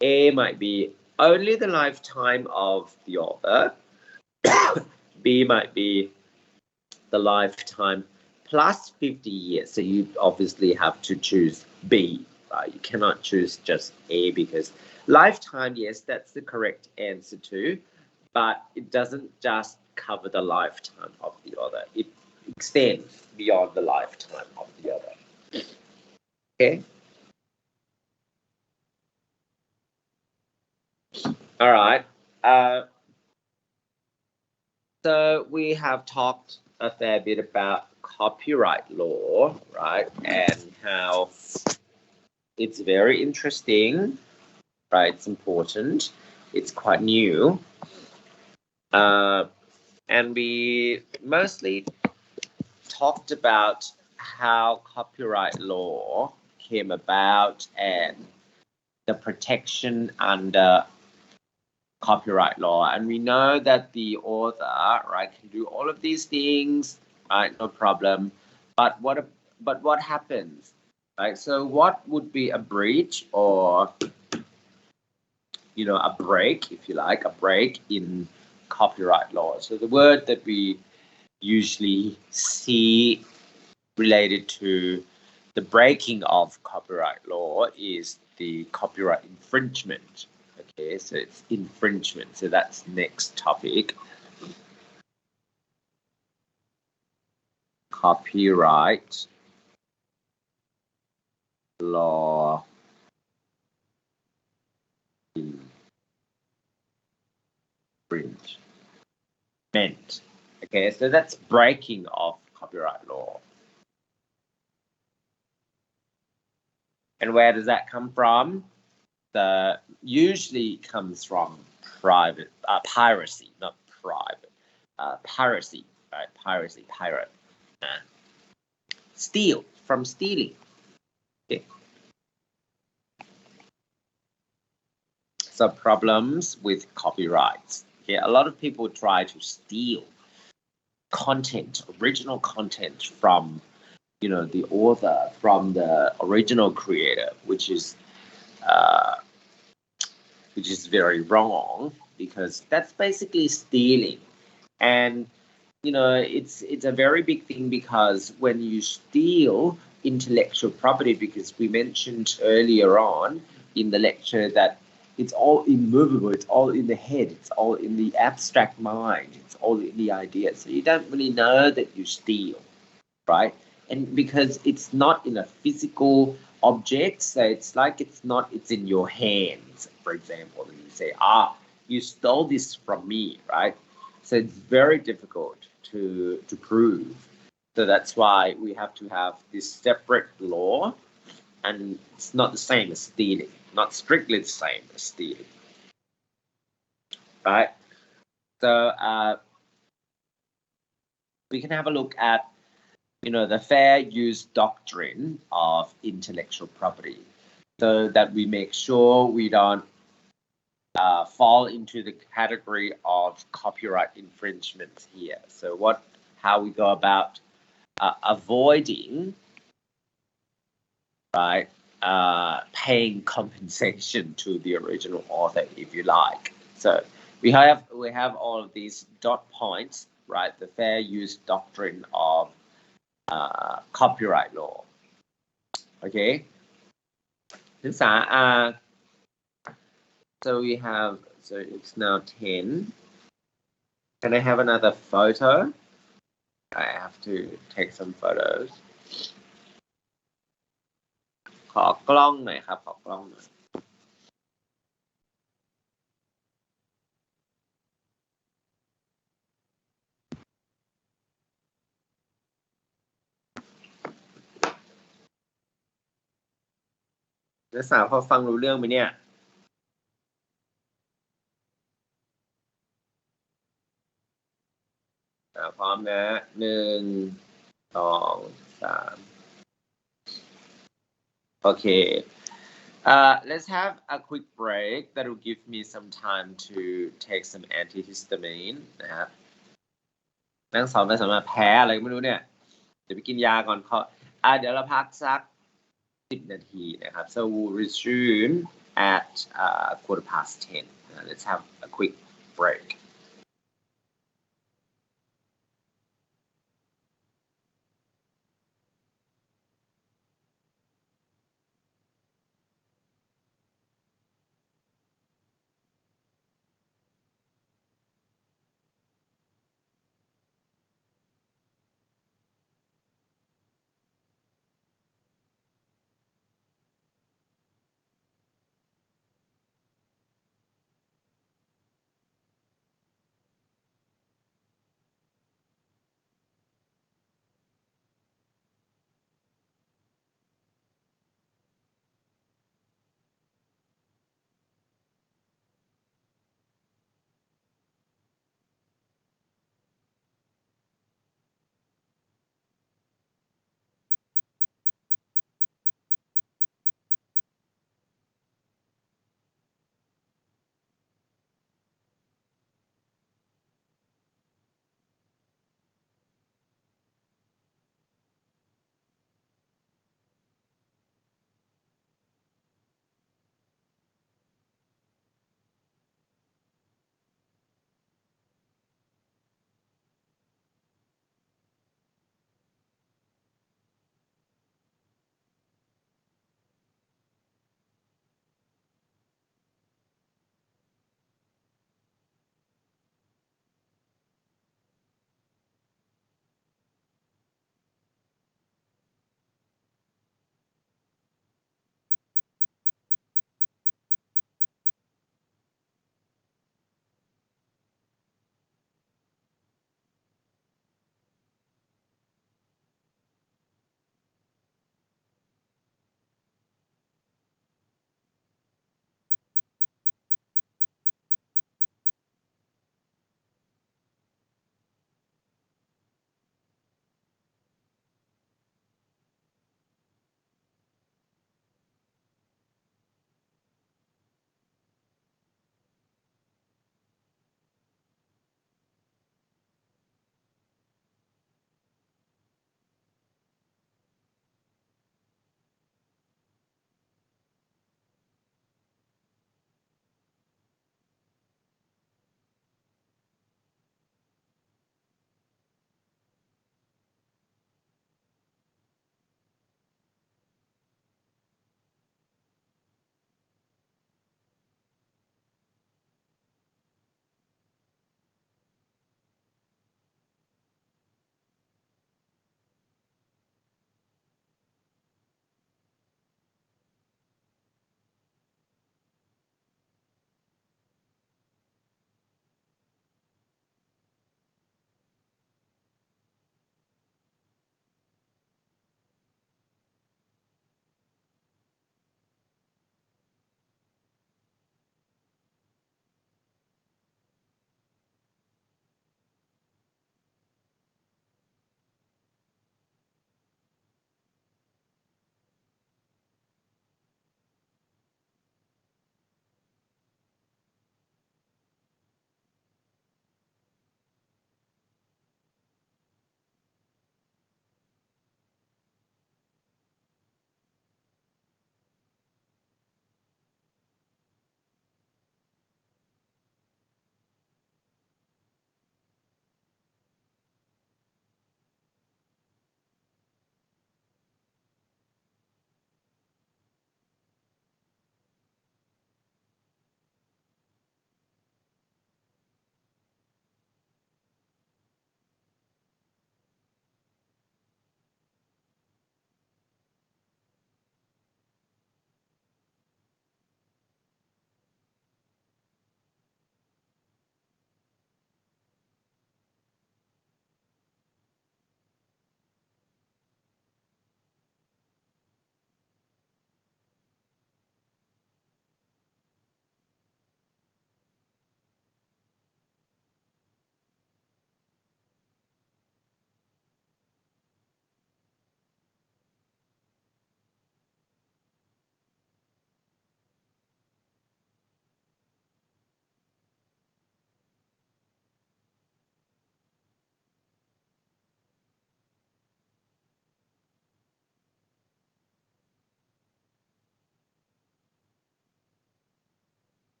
A might be only the lifetime of the author. B might be the lifetime plus 50 years. So you obviously have to choose B, right? You cannot choose just A, because lifetime, yes, that's the correct answer too, but it doesn't just cover the lifetime of the author. It extends beyond the lifetime of the author. Okay. All right. So we have talked a fair bit about copyright law, right? And how it's very interesting, right? It's important. It's quite new. And we mostly talked about how copyright law came about and the protection under copyright law. And we know that the author, right, can do all of these things, right, no problem. But what happens, right? So what would be a breach, or a break, if you like, a break in copyright law? So the word that we usually see related to the breaking of copyright law is the copyright infringement. Okay, so it's infringement. So that's next topic. Copyright law infringement. Okay, so that's breaking of copyright law. And where does that come from? Usually comes from piracy, not private. Piracy, right? Piracy, pirate. Steal, from stealing. Okay. So problems with copyrights. Okay, a lot of people try to steal content, original content from, the author, from the original creator, which is very wrong, because that's basically stealing. And it's a very big thing, because when you steal intellectual property, because we mentioned earlier on in the lecture that it's all immovable, it's all in the head, it's all in the abstract mind, it's all in the idea. So you don't really know that you steal, right? And because it's not in a physical object, so it's like it's in your hands, for example, and you say, you stole this from me, right? So it's very difficult to prove. So that's why we have to have this separate law, and it's not the same as stealing, not strictly the same as stealing, right? So we can have a look at the fair use doctrine of intellectual property. so that we make sure we don't fall into the category of copyright infringement here. So how we go about avoiding, right, paying compensation to the original author, if you like. So we have all of these dot points, right? The fair use doctrine of copyright law. Okay. นักศึกษา so it's now 10. Can I have another photo? I have to take some photos. ขอกล้องหน่อยครับขอกล้องหน่อยนักศึกษาพอฟังรู้เรื่องไหมเนี่ยพร้อมนะ1 2 3 Okay. Let's have a quick break that will give me some time to take some antihistamine นะครับนั่งสอนไปสำหรับแพ้อะไรไม่รู้เนี่ยเดี๋ยวไปกินยาก่อนเดี๋ยวเราพักสัก10 นาทีนะครับ so we'll resume at 10:15. Let's have a quick break.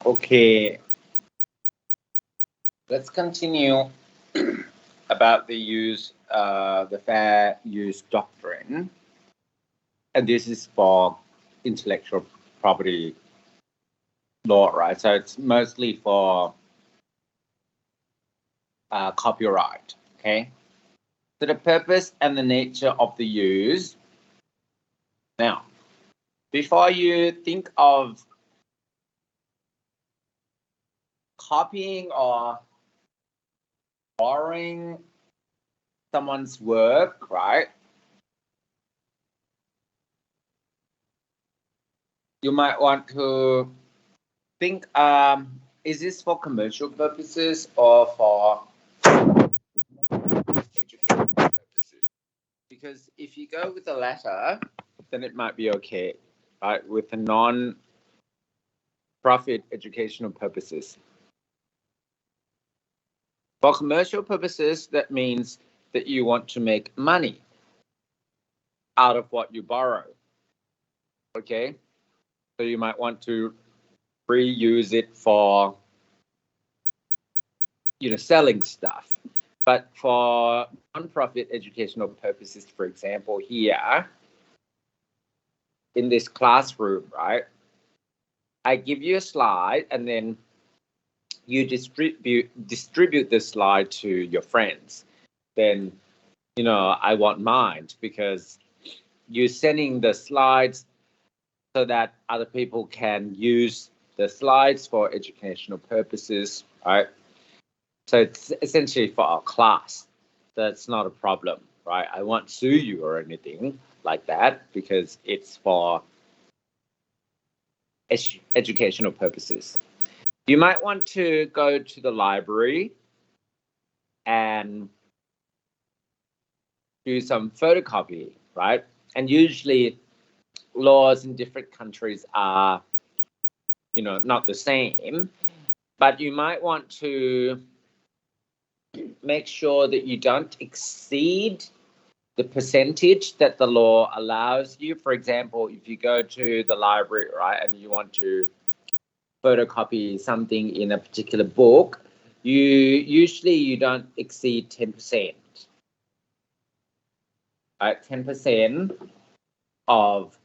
Okay, let's continue about the fair use doctrine, and this is for intellectual property law, right? So it's mostly for copyright. Okay, so the purpose and the nature of the use. Now, before you think of copying or borrowing someone's work, right? You might want to think, is this for commercial purposes or for educational purposes? Because if you go with the latter, then it might be okay, right? With the non-profit educational purposes. For commercial purposes, that means that you want to make money out of what you borrow. Okay, so you might want to reuse it for selling stuff. But for non-profit educational purposes, for example, here in this classroom, right, I give you a slide and then you distribute the slide to your friends. Then I want mine, because you're sending the slides so that other people can use the slides for educational purposes, right? So it's essentially for our class. That's not a problem, right? I won't sue you or anything like that, because it's for educational purposes. You might want to go to the library and do some photocopy, right? And usually laws in different countries are, not the same, but you might want to make sure that you don't exceed the percentage that the law allows you. For example, if you go to the library, right, and you want to photocopy something in a particular book, you don't exceed 10%. Right, 10% of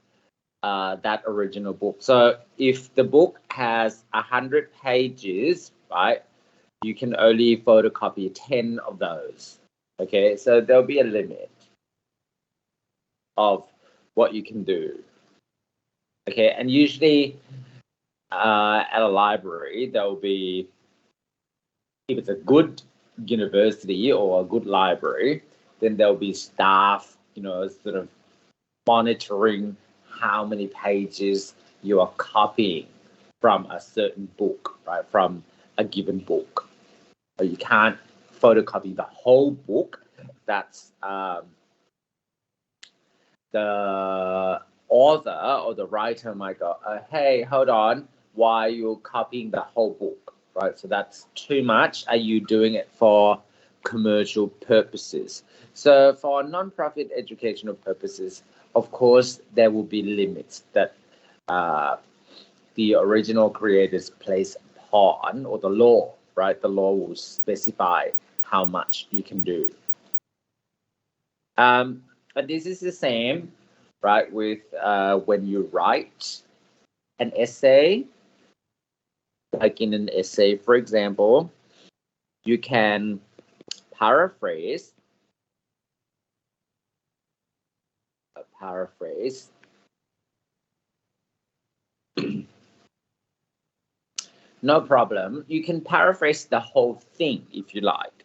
that original book. So if the book has 100 pages, right, you can only photocopy 10 of those. Okay, so there'll be a limit of what you can do. Okay, and usually at a library, there'll be, if it's a good university or a good library, then there'll be staff, sort of monitoring how many pages you are copying from a certain book, right? From a given book. So you can't photocopy the whole book. That's the author or the writer might go, hey, hold on, why are you copying the whole book, right? So that's too much. Are you doing it for commercial purposes? So for non-profit educational purposes, of course, there will be limits that the original creators place upon, or the law, right? The law will specify how much you can do. But this is the same, right, with when you write an essay. Like in an essay, for example, you can paraphrase. No problem. You can paraphrase the whole thing if you like,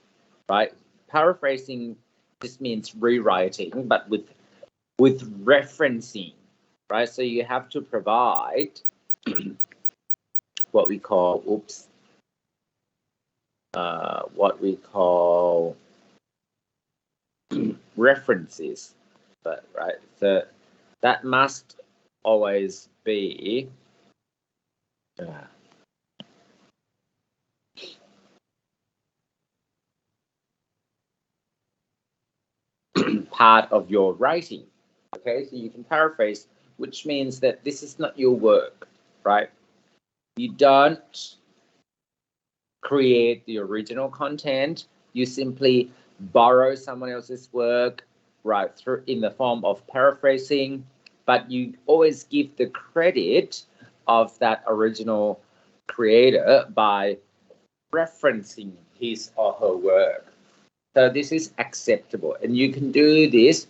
right? Paraphrasing just means rewriting, but with referencing, right? So you have to provide what we call references, but right. So that must always be part of your writing. Okay, so you can paraphrase, which means that this is not your work, right? You don't create the original content. You simply borrow someone else's work, right, through in the form of paraphrasing, but you always give the credit of that original creator by referencing his or her work. So this is acceptable, and you can do this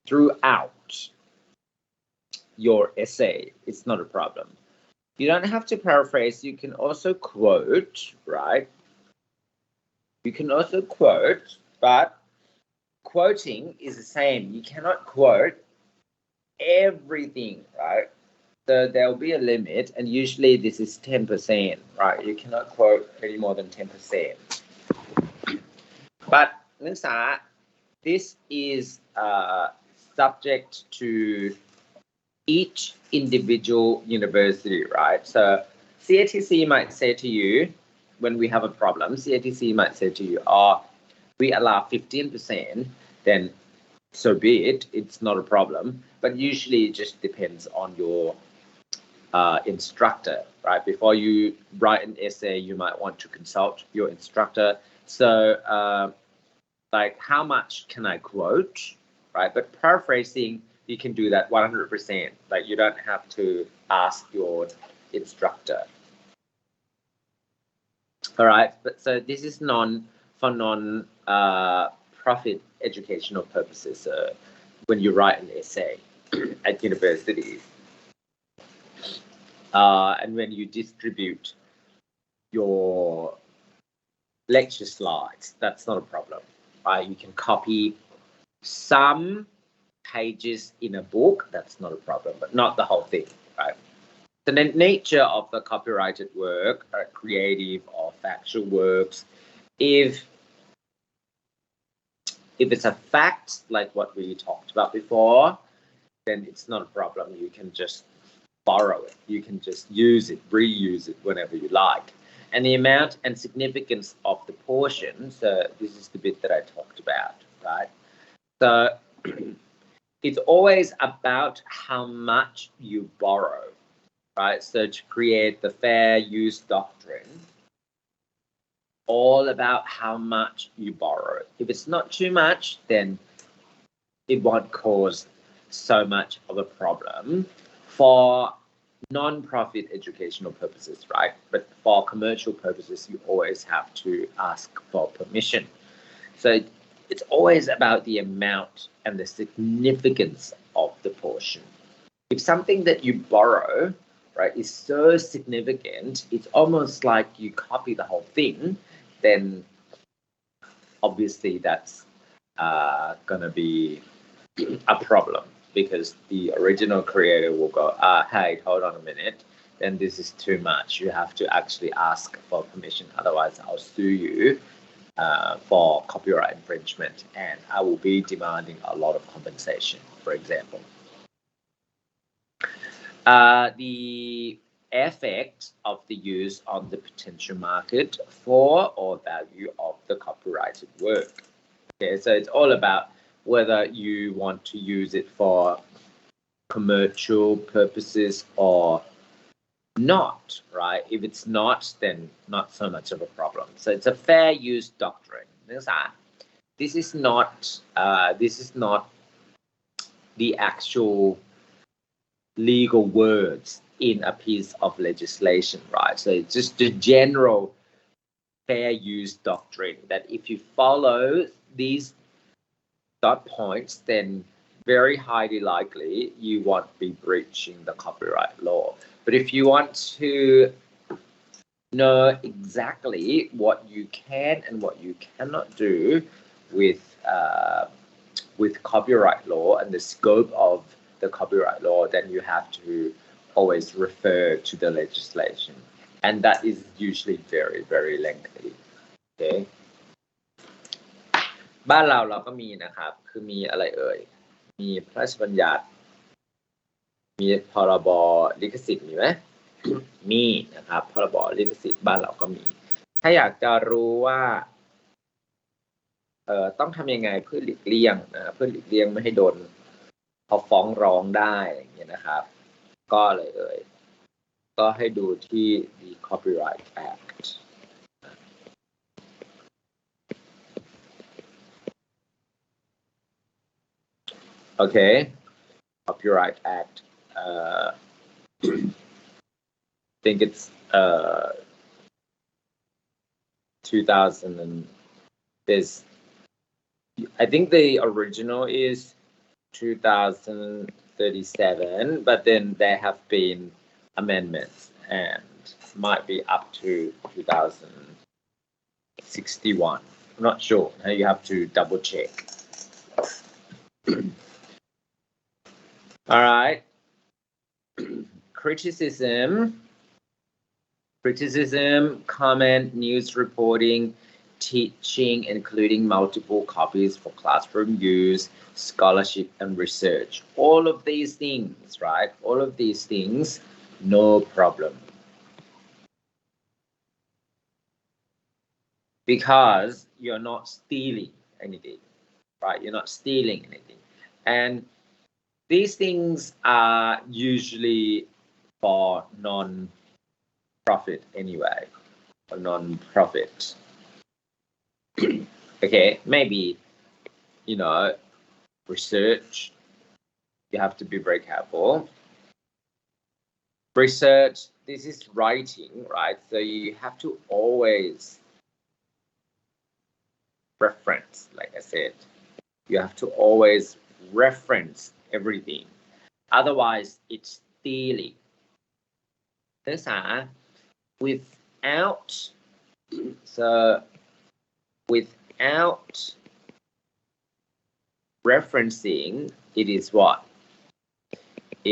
throughout your essay. It's not a problem. You don't have to paraphrase. You can also quote, right? You can also quote, but quoting is the same. You cannot quote everything, right? So there'll be a limit, and usually this is 10%, right? You cannot quote any more than 10%. But นักศึกษา this is subject to each individual university, right? So CATC might say to you, when we have a problem, CATC might say to you, oh, we allow 15%, then so be it, it's not a problem. But usually it just depends on your instructor, right? Before you write an essay, you might want to consult your instructor. So like, how much can I quote, right? But paraphrasing, you can do that 100%. Like, you don't have to ask your instructor. All right, but so this is non-profit educational purposes. When you write an essay at universities, and when you distribute your lecture slides, that's not a problem, right? You can copy some pages in a book, that's not a problem, but not the whole thing, right? The nature of the copyrighted work, creative or factual works, if it's a fact like what we talked about before, then it's not a problem. You can just borrow it. You can just use it, reuse it whenever you like. And the amount and significance of the portion, so this is the bit that I talked about, right? So it's always about how much you borrow, right? So to create the fair use doctrine, all about how much you borrow. If it's not too much, then it won't cause so much of a problem for non-profit educational purposes, right? But for commercial purposes, you always have to ask for permission. So it's always about the amount and the significance of the portion. If something that you borrow, right, is so significant, it's almost like you copy the whole thing, then obviously that's gonna be a problem, because the original creator will go, hey, hold on a minute, then this is too much. You have to actually ask for permission, otherwise I'll sue you for copyright infringement, and I will be demanding a lot of compensation, for example. The effect of the use on the potential market for or value of the copyrighted work. Okay, so it's all about whether you want to use it for commercial purposes or not, right? If it's not, then not so much of a problem. So it's a fair use doctrine. This is not the actual legal words in a piece of legislation, right? So it's just the general fair use doctrine that if you follow these dot points, then very highly likely you won't be breaching the copyright law. But if you want to know exactly what you can and what you cannot do with copyright law and the scope of the copyright law, then you have to always refer to the legislation, and that is usually very, very lengthy. Okay. บ้านเราก็มีนะครับคือมีอะไรเอ่ยมีพระราชบัญญัติมีพรบลิขสิทธิ์มีไหม มีนะครับพรบลิขสิทธิ์บ้านเราก็มีถ้าอยากจะรู้ว่าต้องทำยังไงเพื่อหลีกเลี่ยงเพื่อหลีกเลี่ยงไม่ให้โดนเขาฟ้องร้องได้อย่างเงี้ยนะครับก็เลย ก็ให้ดูที่ the Copyright Act okay Copyright Act I think it's 2000 and there's I think the original is 2037 but then there have been amendments and might be up to 2061 I'm not sure you have to double check all right criticism comment news reporting teaching including multiple copies for classroom use scholarship and research all of these things right all of these things no problem because you're not stealing anything right you're not stealing anything and these things are usually for non-profit anyway or non-profit okay maybe you know research you have to be very careful research this is writing right so you have to always reference like I said you have to always reference everything otherwise it's stealing นักศึกษา without so without referencing it is what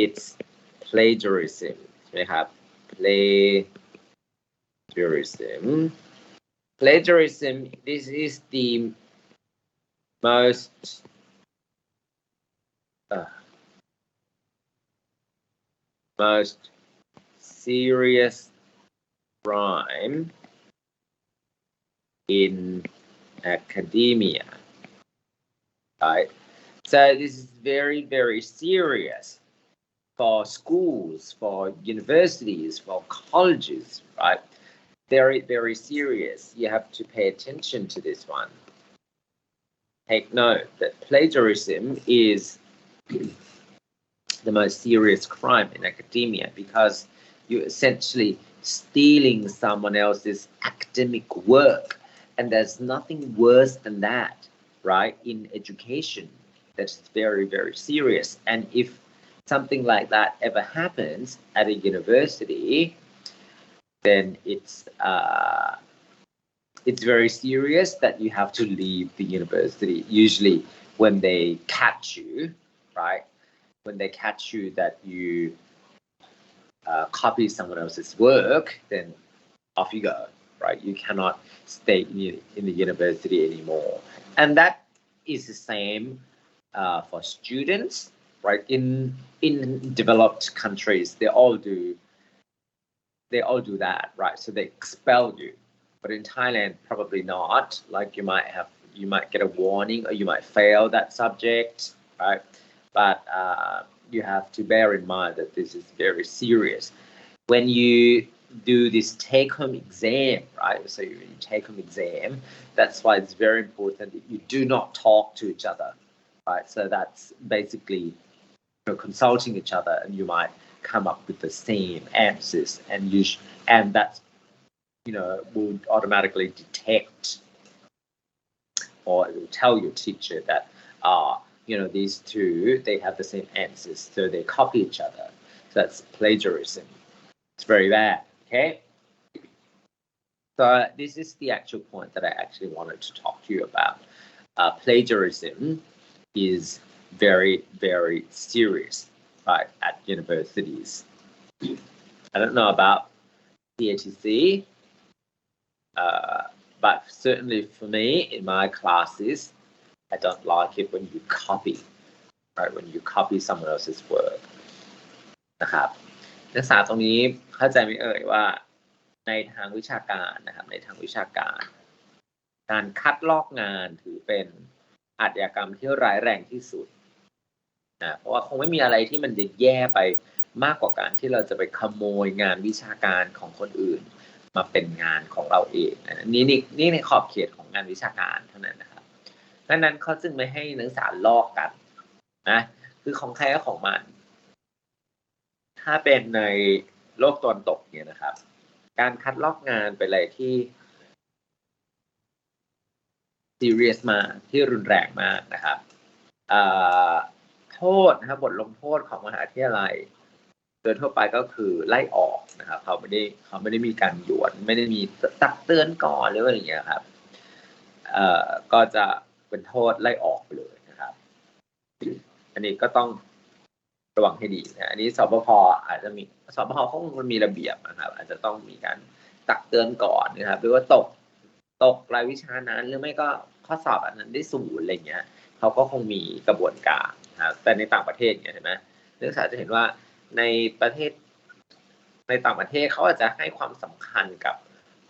it's plagiarism ใช่ไหมครับ plagiarism this is the most serious crime in academia right so this is very very serious for schools for universities for colleges right very very serious you have to pay attention to this one take note that plagiarism is the most serious crime in academia because you're essentially stealing someone else's academic work and there's nothing worse than that right in education that's very very serious and if something like that ever happens at a university then it's very serious that you have to leave the university usually when they catch you right when they catch you that you copy someone else's work then off you go right you cannot stay in the university anymore and that is the same for students right in developed countries they all do that right so they expel you but in Thailand probably not like you might get a warning or you might fail that subject right but you have to bear in mind that this is very serious when you do this take-home exam right so you take-home exam that's why it's very important that you do not talk to each other right so that's basically consulting each other and you might come up with the same answers and that's will automatically detect or it will tell your teacher that these two they have the same answers so they copy each other so that's plagiarism it's very bad okay so this is the actual point that I actually wanted to talk to you about plagiarism is very very serious right at universities I don't know about CATC but certainly for me in my classes I don't like it when you copy right when you copy someone else's work นะครับนักศึกษาตรงนี้เข้าใจไหมเอ่ยว่าในทางวิชาการนะครับในทางวิชาการการคัดลอกงานถือเป็นอาชญากรรมที่ร้ายแรงที่สุดนะเพราะว่าคงไม่มีอะไรที่มันจะแย่ไป มากกว่าการที่เราจะไปขโมยงานวิชาการของคนอื่นมาเป็นงานของเราเองนี่ในขอบเขตของงานวิชาการเท่านั้นนะครับดังนั้นเขาจึงไม่ให้นักศึกษาลอกกันนะคือของใครก็ของมันถ้าเป็นในโลกตะวันตกเนี่ยนะครับการคัดลอกงานเป็นอะไรที่ซีเรียสมากที่รุนแรงมากนะครับโทษนะครับบทลงโทษของมหาวิทยาลัยโดยทั่วไปก็คือไล่ออกนะครับเขาไม่ได้มีการหยวนไม่ได้มีตักเตือนก่อนหรืออะไรอย่างเงี้ยครับก็จะเป็นโทษไล่ออกไปเลยนะครับอันนี้ก็ต้องระวังให้ดีนะอันนี้สบพอาจจะมีสบพเขามันมีระเบียบนะครับอาจจะต้องมีการตักเตือนก่อนนะครับหรือว่าตกรายวิชานั้นหรือไม่ก็ข้อสอบอันนั้นได้0อะไรเงี้ยเขาก็คงมีกระบวนการนะครับแต่ในต่างประเทศเนี่ยเห็นไหมนักศึกษาจะเห็นว่าในประเทศในต่างประเทศเขาอาจจะให้ความสำคัญกับ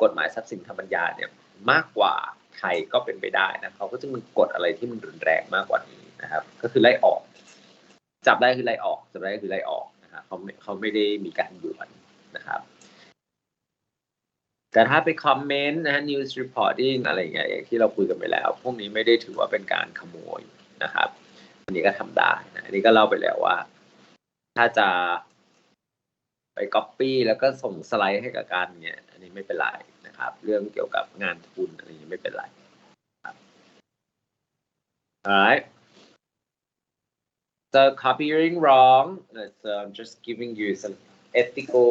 กฎหมายทรัพย์สินทางปัญญาเนี่ยมากกว่าไทยก็เป็นไปได้นะเขาก็จะมีกฎอะไรที่มันรุนแรงมากกว่านี้นะครับก็คือไล่ออกจับได้คือไล่ออกจับได้คือไล่ออกนะครับเขาไม่ได้มีการหยวนนะครับแต่ถ้าไปคอมเมนต์นะฮะ news reporting อะไรอย่างเงี้ยอย่างที่เราคุยกันไปแล้วพวกนี้ไม่ได้ถือว่าเป็นการขโมยนะครับอันนี้ก็ทำได้นะอันนี้ก็เล่าไปแล้วว่าถ้าจะไป copy แล้วก็ส่งสไลด์ให้กับการเนี่ยอันนี้ไม่เป็นไรนะครับเรื่องเกี่ยวกับงานทุนอะไรนี้ไม่เป็นไรครับ alright so copying wrong let's just giving you some ethical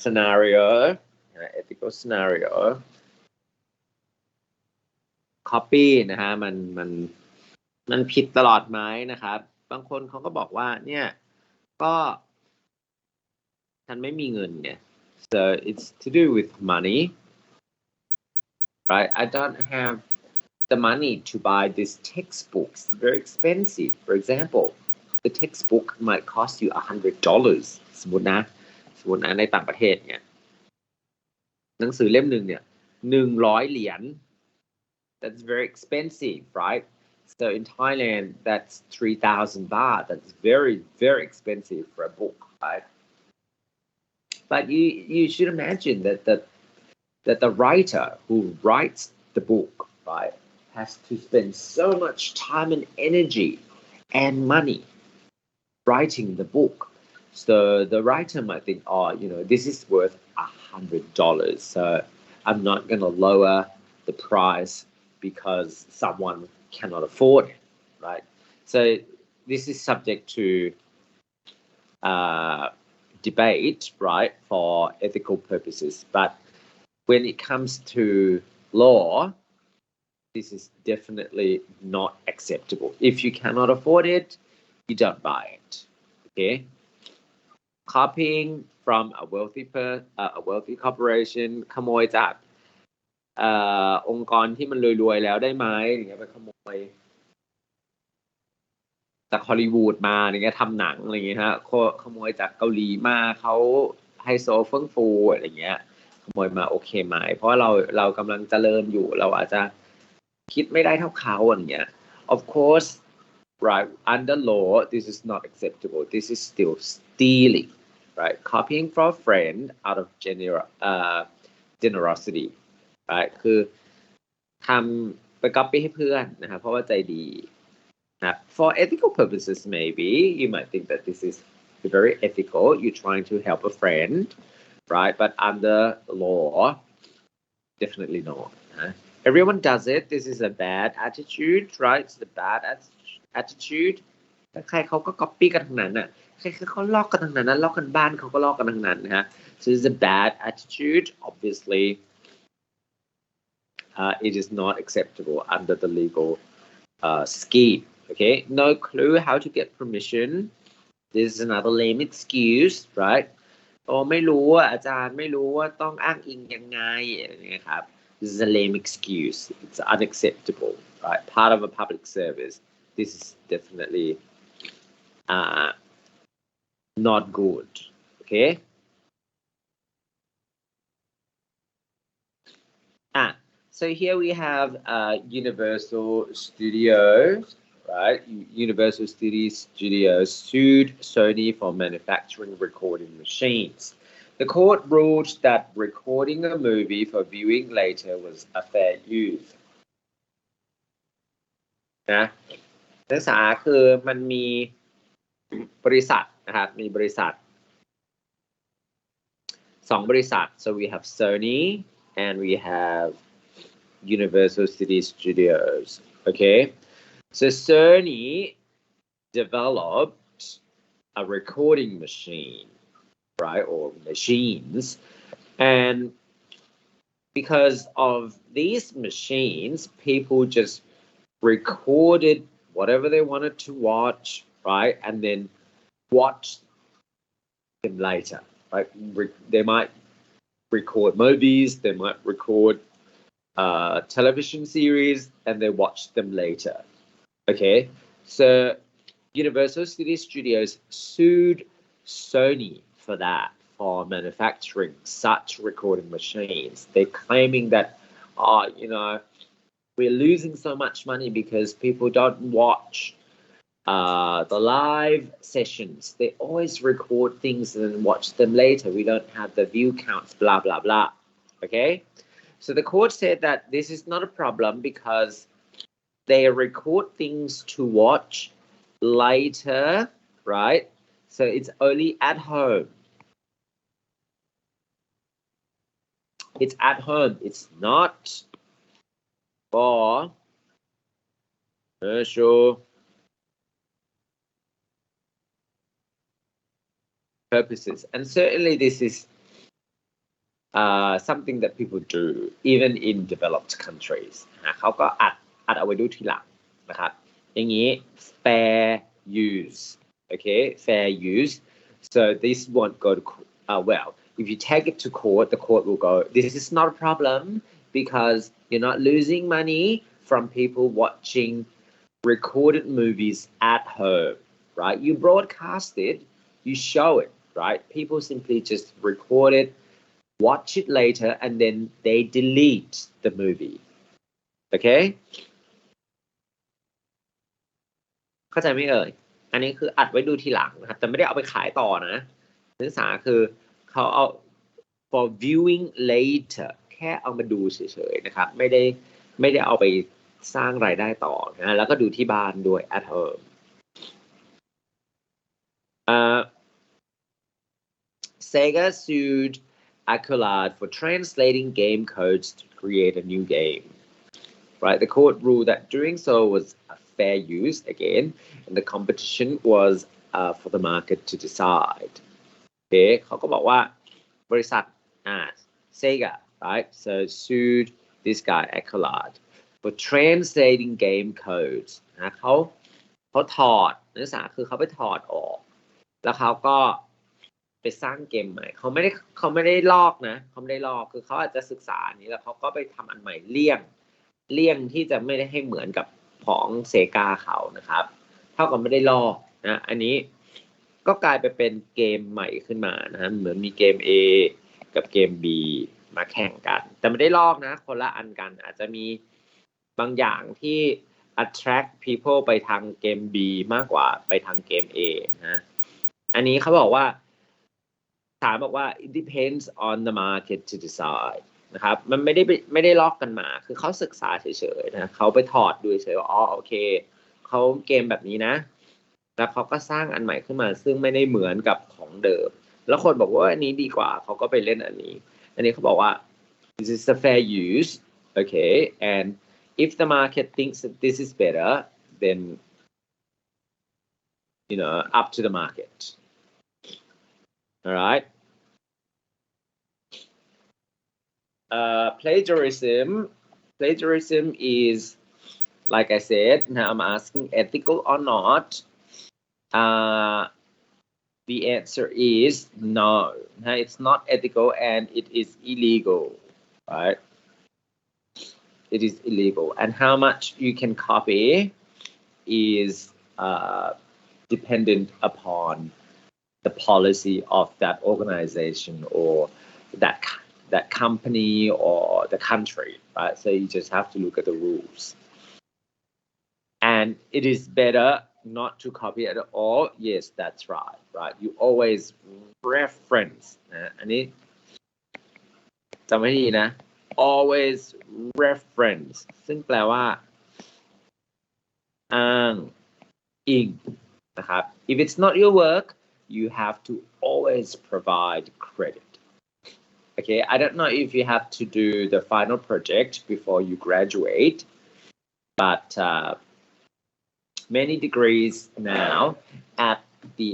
scenario ethical scenario copy นะฮะมันผิดตลอดไหมนะครับบางคนเขาก็บอกว่าเนี่ยก็ฉันไม่มีเงินเนี่ย so it's to do with money right I don't have the money to buy these textbooks very expensive for example the textbook might cost you $100สมมตินะในต่างประเทศเนี่ยหนังสือเล่มหนึ่งเนี่ย$100 that's very expensive right so in Thailand that's 3,000 baht that's very very expensive for a book right but you should imagine that the writer who writes the book right has to spend so much time and energy and money writing the book so the writer might think oh this is worth $100 so I'm not going to lower the price because someone cannot afford it right so this is subject to debate right for ethical purposes but when it comes to law this is definitely not acceptable if you cannot afford it you don't buy it okay copying from a wealthy corporation ขโมยจากองค์กรที่มันรวยๆแล้วได้ไหมอย่างเงี้ยไปขโมยจากฮอลลีวูดมาอย่างเงี้ยทำหนังอะไรเงี้ยฮะขโมยจากเกาหลีมาเขาไฮโซเฟิ่งฟูอะไรเงี้ยขโมยมาโอเคไหมเพราะเรากำลังเจริญอยู่เราอาจจะคิดไม่ได้เท่าเขาอย่างเงี้ย of course right under law this is not acceptable this is still stealing right copying from a friend out of generosity right คือทำไป copy ให้เพื่อนนะครับเพราะว่าใจดีนะ for ethical purposes maybe you might think that this is very ethical you're trying to help a friend right but under law definitely not everyone does it this is a bad attitude right it's a bad attitude ใครเขาก็ copy กันทั้งนั้นน่ะใครเขาลอกกันทั้งนั้นนะลอกกันบ้านเขาก็ลอกกันทั้งนั้นนะฮะ so it's a bad attitude obviously it is not acceptable under the legal scheme okay no clue how to get permission this is another lame excuse right โอ้ไม่รู้ว่าอาจารย์ไม่รู้ว่าต้องอ้างอิงยังไงอะไรเงี้ยครับ this is a lame excuse it's unacceptable right part of a public service this is definitely not good okay so here we have Universal Studios right? Universal Studios sued Sony for manufacturing recording machines. The court ruled that recording a movie for viewing later was a fair use นะนักศึกษาคือมันมีบริษัทนะครับมีบริษัท2บริษัท so we have Sony and we have Universal Studios okay so Sony developed a recording machine right or machines and because of these machines people just recorded whatever they wanted to watch right and then watch them later right they might record movies they might record television series and they watch them later okay so Universal Studios sued Sony for that for manufacturing such recording machines they're claiming that we're losing so much money because people don't watch the live sessions. They always record things and then watch them later. We don't have the view counts, blah, blah, blah. Okay? So the court said that this is not a problem because they record things to watch later, right? So it's only at home. It's at home. It's not for commercial purposes. And certainly this is something that people do even in developed countries เขาก็อัดเอาไว้ดูทีหลังนะครับอย่างนี้ fair use okay fair use so this won't go to well if you take it to court the court will go this is not a problem because you're not losing money from people watching recorded movies at home right you broadcast it you show it right people simply just record it watch it later and then they delete the movie okay เข้าใจไหมเอ่ยอันนี้คืออัดไว้ดูทีหลังนะครับแต่ไม่ได้เอาไปขายต่อนะนักศึกษาคือเขาเอา for viewing later แค่เอามาดูเฉยๆนะครับไม่ได้เอาไปสร้างรายได้ต่อนะแล้วก็ดูที่บ้านด้วย at home Sega sued Accolade for translating game codes to create a new game. Right, the court ruled that doing so was a fair use again, and the competition was for the market to decide. Okay, เขาก็บอกว่าบริษัทSega, right? So sued this guy Accolade for translating game codes. นะเขาถอดนักศึกษาคือเขาไปถอดออกแล้วเขาก็ไปสร้างเกมใหม่เขาไม่ได้ลอกนะเขาไม่ได้ลอกคือเขาอาจจะศึกษานี้แล้วเขาก็ไปทำอันใหม่เลี่ยงที่จะไม่ได้ให้เหมือนกับของเซกาเขานะครับเท่ากับไม่ได้ลอกนะอันนี้ก็กลายไปเป็นเกมใหม่ขึ้นมานะเหมือนมีเกม A กับเกม B มาแข่งกันแต่ไม่ได้ลอกนะคนละอันกันอาจจะมีบางอย่างที่ attract people ไปทางเกม B มากกว่าไปทางเกม A นะอันนี้เขาบอกว่าถามบอกว่า it depends on the market to decide นะครับมันไม่ได้ลอกกันมาคือเขาศึกษาเฉยๆนะเขาไปถอดดูเฉยๆว่าอ๋อโอเคเขาเกมแบบนี้นะแล้วเขาก็สร้างอันใหม่ขึ้นมาซึ่งไม่ได้เหมือนกับของเดิมแล้วคนบอกว่าอันนี้ดีกว่าเขาก็ไปเล่นอันนี้เขาบอกว่า this is a fair use okay and if the market thinks that this is better then up to the market all right plagiarism is like I said now I'm asking ethical or not the answer is no it's not ethical and it is illegal right it is illegal and how much you can copy is dependent upon the policy of that organization or that company or the country, right? So you just have to look at the rules. and it is better not to copy at all. Yes, that's right. Right. You always reference นะอันนี้จำไว้ดีนะ always reference ซึ่งแปลว่าอ้างอิงนะครับ if it's not your work you have to always provide credit. Okay, I don't know if you have to do the final project before you graduate, but many degrees now at the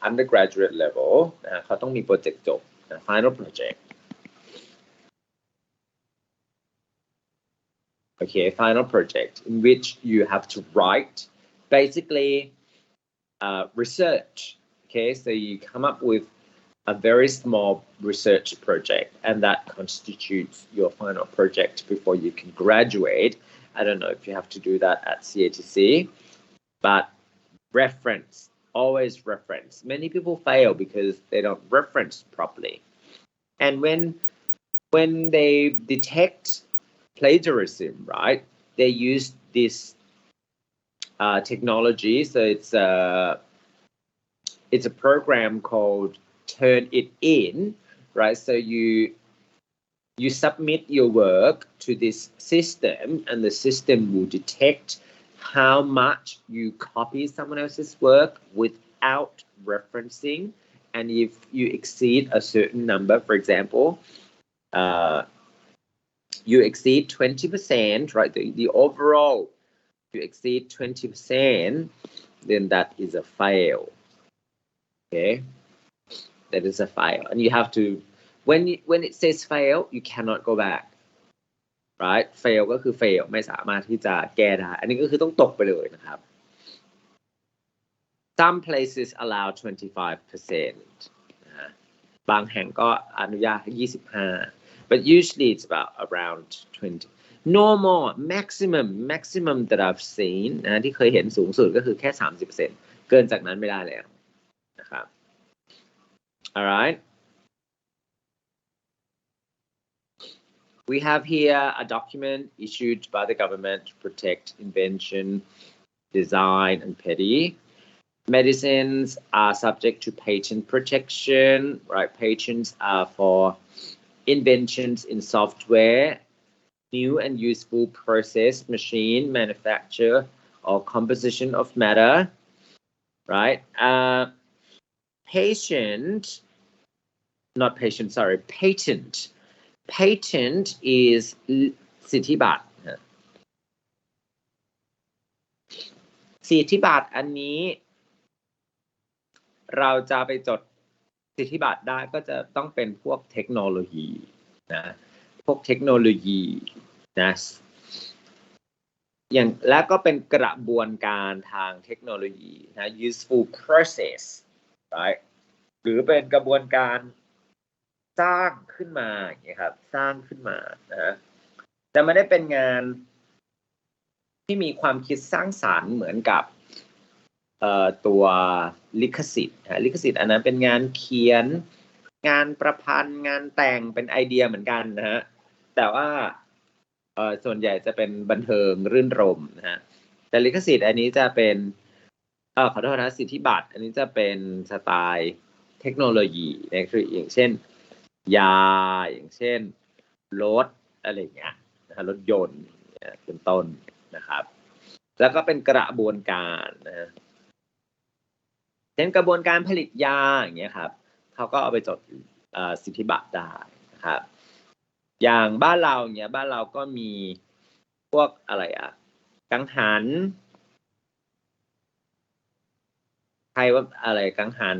undergraduate level เขาต้องมีโปรเจกต์จบ final project. Okay, final project in which you have to write basically research. Okay, so you come up with a very small research project and that constitutes your final project before you can graduate. I don't know if you have to do that at CATC, but reference, always reference. Many people fail because they don't reference properly. And when they detect plagiarism, right, they use this technology. So it's a program called Turn It In, right? So you submit your work to this system and the system will detect how much you copy someone else's work without referencing. And if you exceed a certain number, for example, you exceed 20%, right? The overall, you exceed 20%, then that is a fail. Okay, that is a fail, and you have to when it says fail, you cannot go back, right? Fail ก็คือ fail ไม่สามารถที่จะแก้ได้อันนี้ก็คือต้องตกไปเลยนะครับ Some places allow 25%นะบางแห่งก็อนุญาตให้25 but usually it's about around 20 normal maximum that I've seen นะที่เคยเห็นสูงสุดก็คือแค่ 30% เกินจากนั้นไม่ได้แล้วนะครับ alright, we have here a document issued by the government to protect invention, design, and petty. Medicines are subject to patent protection, right? Patents are for inventions in software, new and useful process, machine, manufacture, or composition of matter, right? Patent is สิทธิบัตรสิทธิบัตรอันนี้เราจะไปจดสิทธิบัตรได้ก็จะต้องเป็นพวกเทคโนโลยีนะพวกเทคโนโลยีนะอย่างแล้วก็เป็นกระบวนการทางเทคโนโลยีนะ useful process, right? หรือเป็นกระบวนการสร้างขึ้นมาอย่างเงี้ยครับสร้างขึ้นมานะแต่ไม่ได้เป็นงานที่มีความคิดสร้างสรรค์เหมือนกับตัวลิขสิทธิ์ลิขสิทธิ์อันนั้นเป็นงานเขียนงานประพันธ์งานแต่งเป็นไอเดียเหมือนกันนะฮะแต่ว่าส่วนใหญ่จะเป็นบันเทิงรื่นรมย์นะฮะแต่ลิขสิทธิ์อันนี้จะเป็นขอโทษนะสิทธิบัตรอันนี้จะเป็นสไตล์เทคโนโลยีนะคืออย่างเช่นยาอย่างเช่นรถอะไรอย่างเงี้ยนะรถยนต์เป็นต้นนะครับแล้วก็เป็นกระบวนการนะเช่นกระบวนการผลิตยาอย่างเงี้ยครับเขาก็เอาไปจดสิทธิบัตรได้นะครับอย่างบ้านเราอย่างเงี้ยบ้านเราก็มีพวกอะไรกังหันใครว่าอะไรกังหัน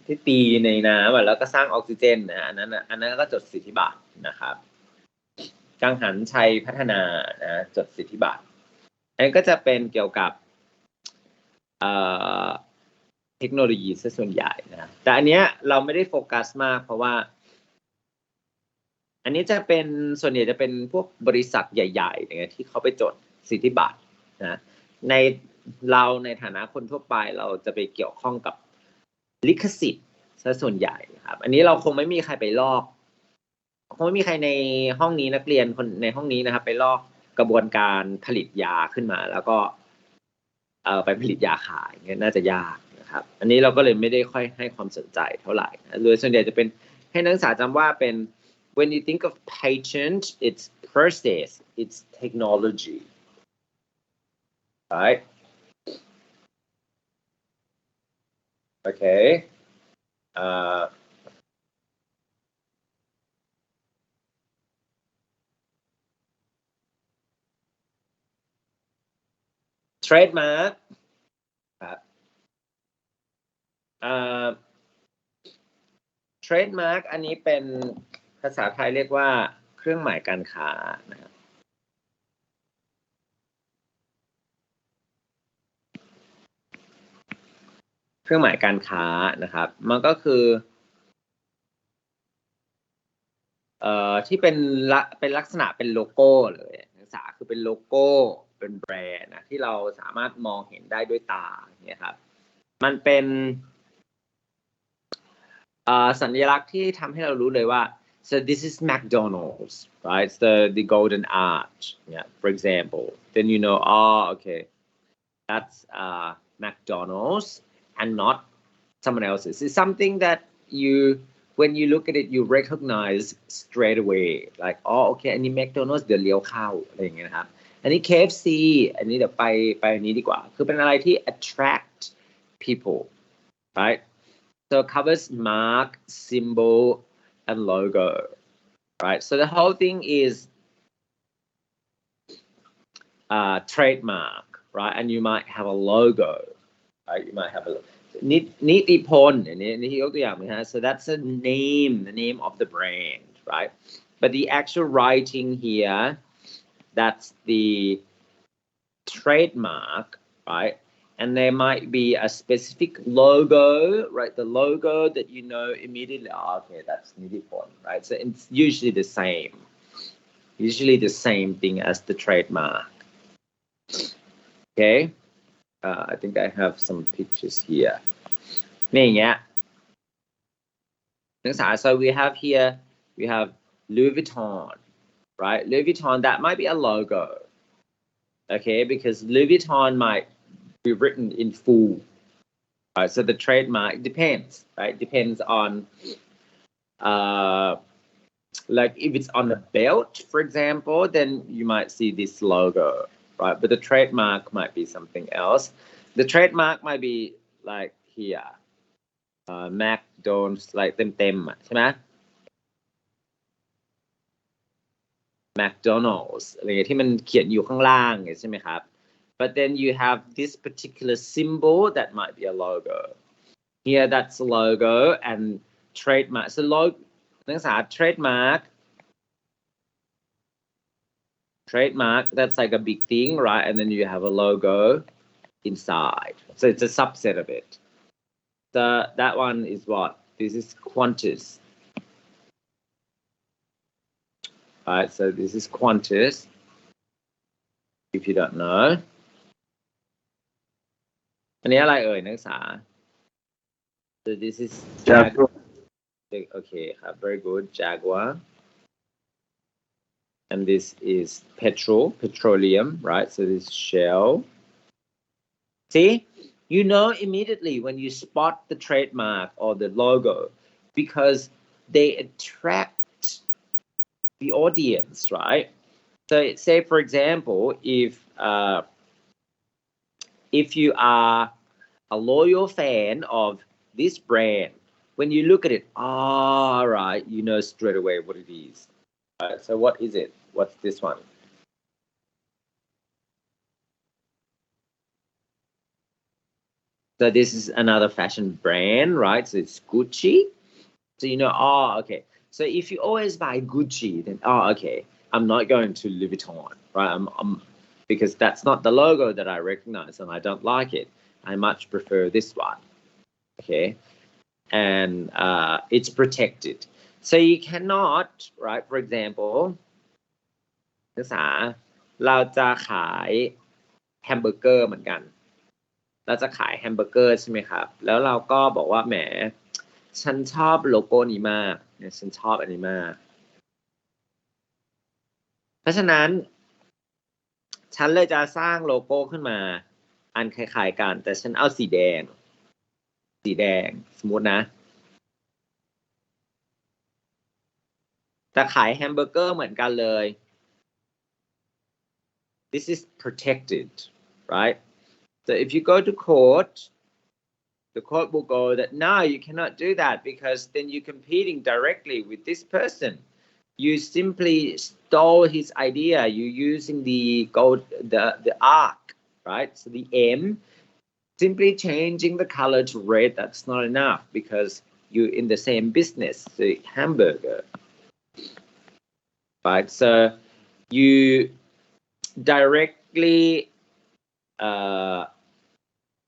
ที่ตีในน้ำแล้วก็สร้างออกซิเจนนะอันนั้นก็จดสิทธิบัตรนะครับกังหันชัยพัฒนานะจดสิทธิบัตรอันนี้ก็จะเป็นเกี่ยวกับเทคโนโลยีซะส่วนใหญ่นะแต่อันเนี้ยเราไม่ได้โฟกัสมากเพราะว่าอันนี้จะเป็นส่วนใหญ่จะเป็นพวกบริษัทใหญ่ๆเนี่ยที่เขาไปจดสิทธิบัตรนะในฐานะคนทั่วไปเราจะไปเกี่ยวข้องกับลิขสิทธิ์ซะส่วนใหญ่ครับอันนี้เราคงไม่มีใครไปลอกคงไม่มีใครในห้องนี้นักเรียนคนในห้องนี้นะครับไปลอกกระบวนการผลิตยาขึ้นมาแล้วก็ ไปผลิตยาขายเงี้ยน่าจะยากนะครับอันนี้เราก็เลยไม่ได้ค่อยให้ความสนใจเท่าไหร่โดยส่วนใหญ่จะเป็นให้นักศึกษาจำว่าเป็น when you think of patent it's process it's technology right okay trademark ครับtrademark อันนี้เป็นภาษาไทยเรียกว่าเครื่องหมายการค้านะครับเครื่องหมายการค้านะครับมันก็คือที่เป็นลักษณะเป็นโลโก้เลยนักศึกษาคือเป็นโลโก้เป็นแบรนด์นะที่เราสามารถมองเห็นได้ด้วยตาเนี่ยครับมันเป็นสัญลักษณ์ที่ทำให้เรารู้เลยว่า so this is McDonald's right the golden arch yeah for example then you know oh okay that's McDonald's and not someone else's it's something that you when you look at it you recognize straight away like oh okay อันนี้ McDonald's เดี๋ยวเลี้ยวเข้าอะไรอย่างเงี้ยนะครับอันนี้ KFC อันนี้เดี๋ยวไปอันนี้ดีกว่าคือเป็นอะไรที่ attract people right so it covers mark symbol and logo right so the whole thing is trademark right and you might have a logo right you might have aนิติพลอันนี้ยกตัวอย่างนะฮะ so that's the name of the brand right but the actual writing here that's the trademark right and there might be a specific logo right the logo that you know immediately oh, okay that's นิติพล right so it's usually the same thing as the trademark okay I think I have some pictures here นี่อย่างเงี้ยนักศึกษา so we have Louis Vuitton right Louis Vuitton that might be a logo okay because Louis Vuitton might be written in full right so the trademark depends right depends on like if it's on a belt for example then you might see this logo right but the trademark might be something else the trademark might be like here McDonald's like เต็มๆใช่ไหม McDonald's อะไรที่มันเขียนอยู่ข้างล่างใช่ไหมครับ but then you have this particular symbol that might be a logo here that's a logo and trademark so logo นักศึกษา trademark that's like a big thing right and then you have a logo inside so it's a subset of it so that one is what this is Qantas alright so this is Qantas if you don't know อันนี้อะไรเอ่ยนักศึกษา so this is Jaguar okay ครับ very good Jaguar and this is petroleum right so this is Shell see you know immediately when you spot the trademark or the logo because they attract the audience right so say for example if you are a loyal fan of this brand when you look at it all right you know straight away what it is right, so what is it what's this one so this is another fashion brand right so it's Gucci so you know oh okay so if you always buy Gucci then oh okay I'm not going to Louis Vuitton right I'm because that's not the logo that I recognize and I don't like it I much prefer this one okay and it's protected so you cannot right for example นักศึกษาเราจะขายแฮมเบอร์เกอร์เหมือนกันเราจะขายแฮมเบอร์เกอร์ใช่ไหมครับแล้วเราก็บอกว่าแหมฉันชอบโลโก้นี้มากเนี่ยฉันชอบอันนี้มากเพราะฉะนั้นฉันเลยจะสร้างโลโก้ขึ้นมา อันคล้ายๆกันแต่ฉันเอาสีแดงสมมตินะแต่ขายแฮมเบอร์เกอร์เหมือนกันเลย this is protected right so if you go to court the court will go that no you cannot do that because then you're competing directly with this person you simply stole his idea you're using the gold the arc right so the M simply changing the color to red that's not enough because you're in the same business the hamburger right so you directly uh,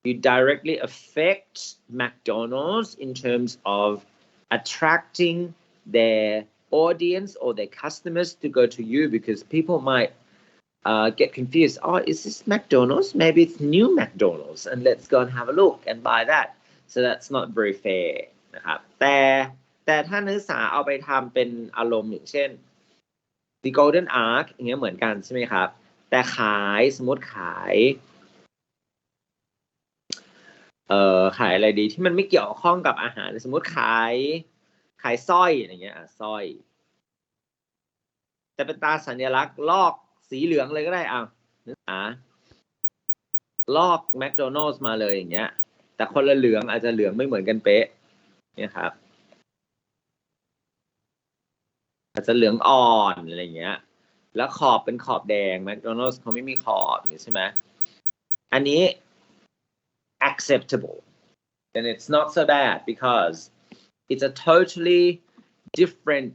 you directly affect McDonald's in terms of attracting their audience or their customers to go to you because people might get confused. Oh, is this McDonald's? Maybe it's new McDonald's, and let's go and have a look and buy that. So that's not very fair นะครับแต่ถ้านักศึกษาเอาไปทำเป็นอารมณ์อย่างเช่น The Golden Arc อย่างเงี้ยเหมือนกันใช่ไหมครับแต่ขายสมมติขายอะไรดีที่มันไม่เกี่ยวข้องกับอาหารสมมติขายสร้อยอะไรเงี้ยสร้อยแต่เป็นตาสัญลักษณ์ลอกสีเหลืองเลยก็ได้นึกลอกแมคโดนัลด์มาเลยอย่างเงี้ยแต่คนละเหลืองอาจจะเหลืองไม่เหมือนกันเป๊ะเนี่ยครับอาจจะเหลืองอ่อนอะไรเงี้ยแล้วขอบเป็นขอบแดงแมคโดนัลด์เขาไม่มีขอบอย่างนี้ใช่ไหมอันนี้ acceptable then it's not so bad because it's a totally different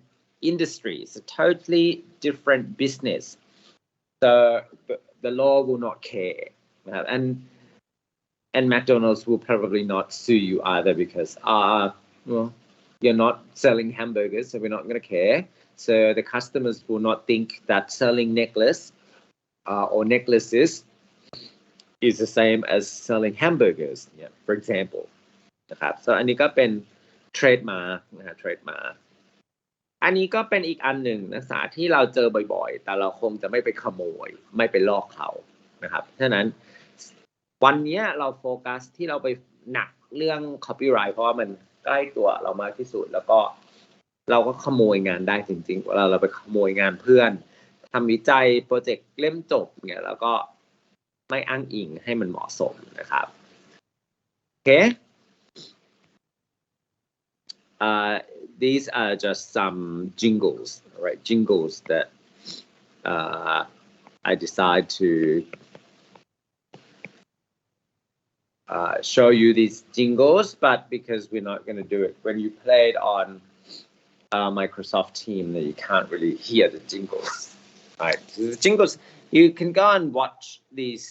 industry it's a totally different business so the law will not care and McDonald's will probably not sue you either because well you're not selling hamburgers so we're not going to care so the customers will not think that selling necklace or necklaces is the same as selling hamburgers yeah, for example นะครับ so อันนี้ก็เป็น trademark นะฮะ trademark อันนี้ก็เป็นอีกอันหนึ่งนักศึกษาที่เราเจอบ่อยๆแต่เราคงจะไม่ไปขโมยไม่ไปลอกเขานะครับฉะนั้นวันนี้เราโฟกัสที่เราไปหนักเรื่อง copyright เพราะว่ามันใกล้ตัวเรามากที่สุดแล้วก็เราก็ขโมยงานได้จริงๆเวลาเราไปขโมยงานเพื่อนทำวิจัยโปรเจกต์เล่มจบเนี่ยแล้วก็ไม่อ้างอิงให้มันเหมาะสมนะครับโอเคthese are just some jingles right jingles that I decide to show you these jingles but because we're not going to do it when you play it on Microsoft Teams then you can't really hear the jingles right so the jingles you can go and watch these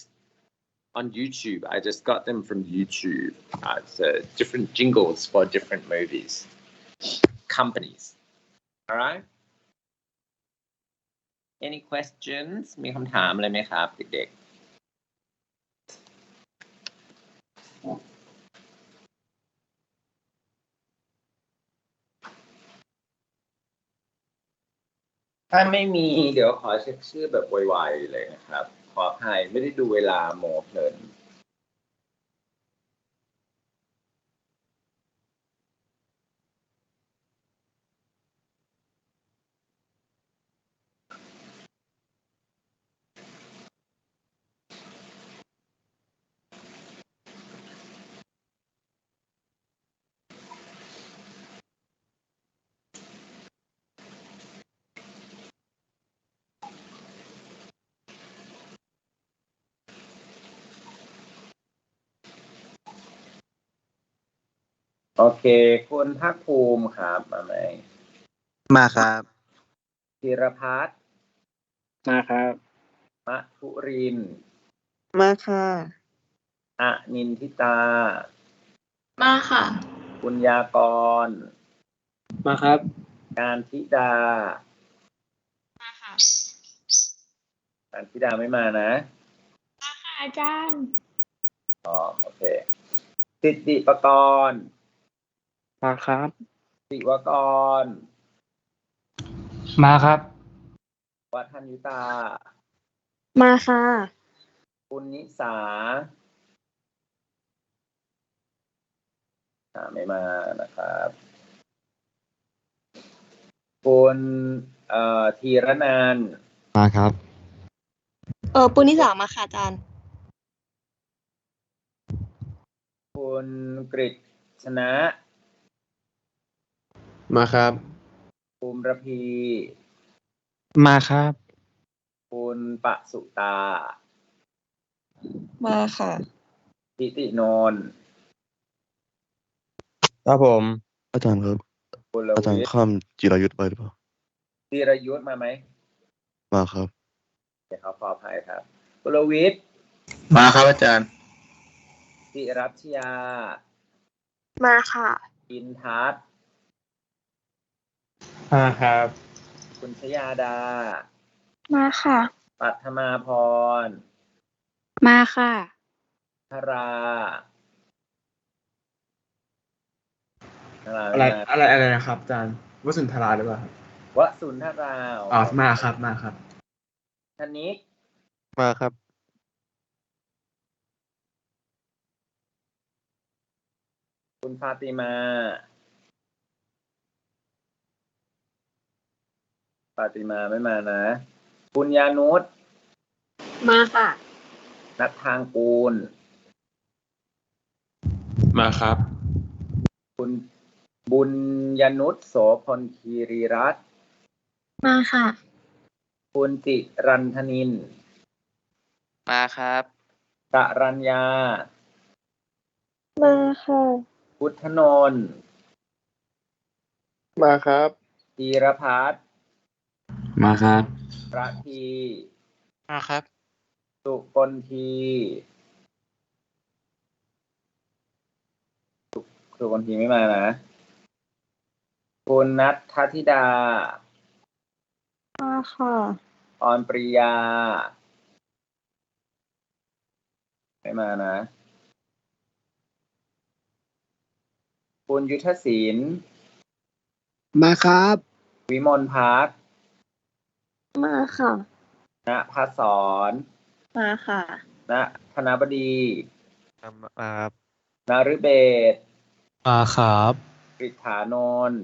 on YouTube I just got them from YouTube so different jingles for different movies companies all right any questions มีคำถามอะไรไหมครับเด็กๆถ้าไม่มีเดี๋ยวขอเช็คชื่อแบบไวๆเลยนะครับขออภัยไม่ได้ดูเวลาโมเพลินโอเคคุณภาคภูมิครับมาไหมมาครับธีรพัฒน์มาครับมะทุรินมาค่ะนินทิตามาค่ะปุญญากรมาครับการธิดามาค่ะการธิดาไม่มานะมาค่ะอาจารย์โอเคสิทธิปกรณ์มาครับศิวกรมาครับวัฒนิตามาค่ะปุณณิสา ไม่มานะครับคุณธีรนันท์มาครับ ปุณนิสามาค่ะอาจารย์ คุณกฤษชนะ มาครับ ภูมิระพี มาครับ คุณปสุตา มาค่ะ ทิติโนนท์ ครับผม อาจารย์ครับ คุณล อาจาร วิ ย์ ทย์ ข้ามจิรายุทธไปหรือเปล่า ธีรยุทธมาไหม มาครับ เดี๋ยวเขาขออภัยครับคุณลวิทย์ มาครับอาจารย์ จิรัชยา มาค่ะ อินทัศน์ มาครับ คุณชยาดา มาค่ะ ปัทมาพร มาค่ะ ธราอะไรนะครับอาจารย์วสุนทราหรือเปล่าครับ วสุนทรา อ๋อมาครับ มาครับ ธนิก มาครับ คุณฟาติมา ฟาติมาไม่มานะ คุณยานุช มาค่ะ นัทธางกูล มาครับ คุณบุญยนุชโสพลคีรีรัตน์ มาค่ะ คุณจิรันธนิน มาครับ สรัญญา มาค่ะ พุทธนนท์ มาครับ ธีรพัฒน์ มาครับ ประที มาครับ สุกลทีสุกลทีไม่มานะ คุณนัทธธิดา มาค่ะ ออนปริยา ไม่มานะ คุณยุทธศิลป์ มาครับ วิมลพัฒน์ มาค่ะ ณภัสสร มาค่ะ ณธนบดี มาครับ นฤเบศร มาครับ กฤษฐานนท์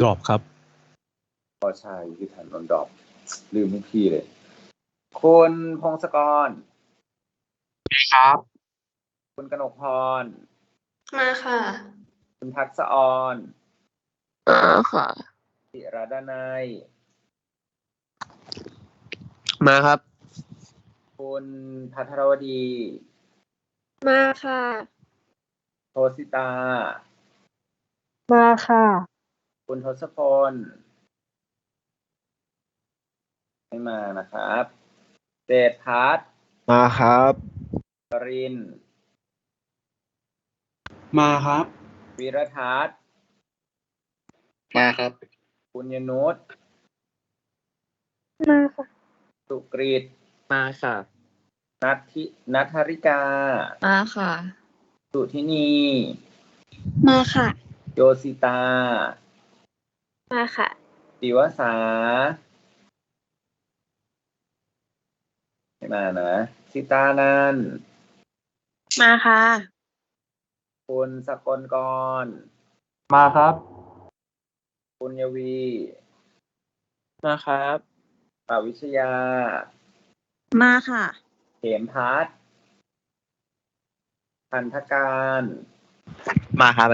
ดรอปครับ พอใช่กฤษฐานนท์ดรอปลืมทุกทีเลย คุณพงศกร ครับ คุณกนกพร มาค่ะ คุณทักษะออน มาค่ะ ศิรดานัย มาครับ คุณภัทรวดี มาค่ะ โทสิตา มาค่ะ คุณทศพล ไม่มานะครับเศรษฐพัฒน์ มาครับ ปรินทร์ มาครับ วีรทัศน์ มาครับ คุณยนุช มาค่ะ สุกฤต มาค่ะ นัทธริกา มาค่ะ สุธินี มาค่ะ โยสิตา มาค่ะ ศิวสา ไม่มานะสิตานันท์ มาค่ะ คุณสกลกร มาครับ คุณยวี มาครับ ปวิชยา มาค่ะ เขมพัฒน์พันธการ มาครับ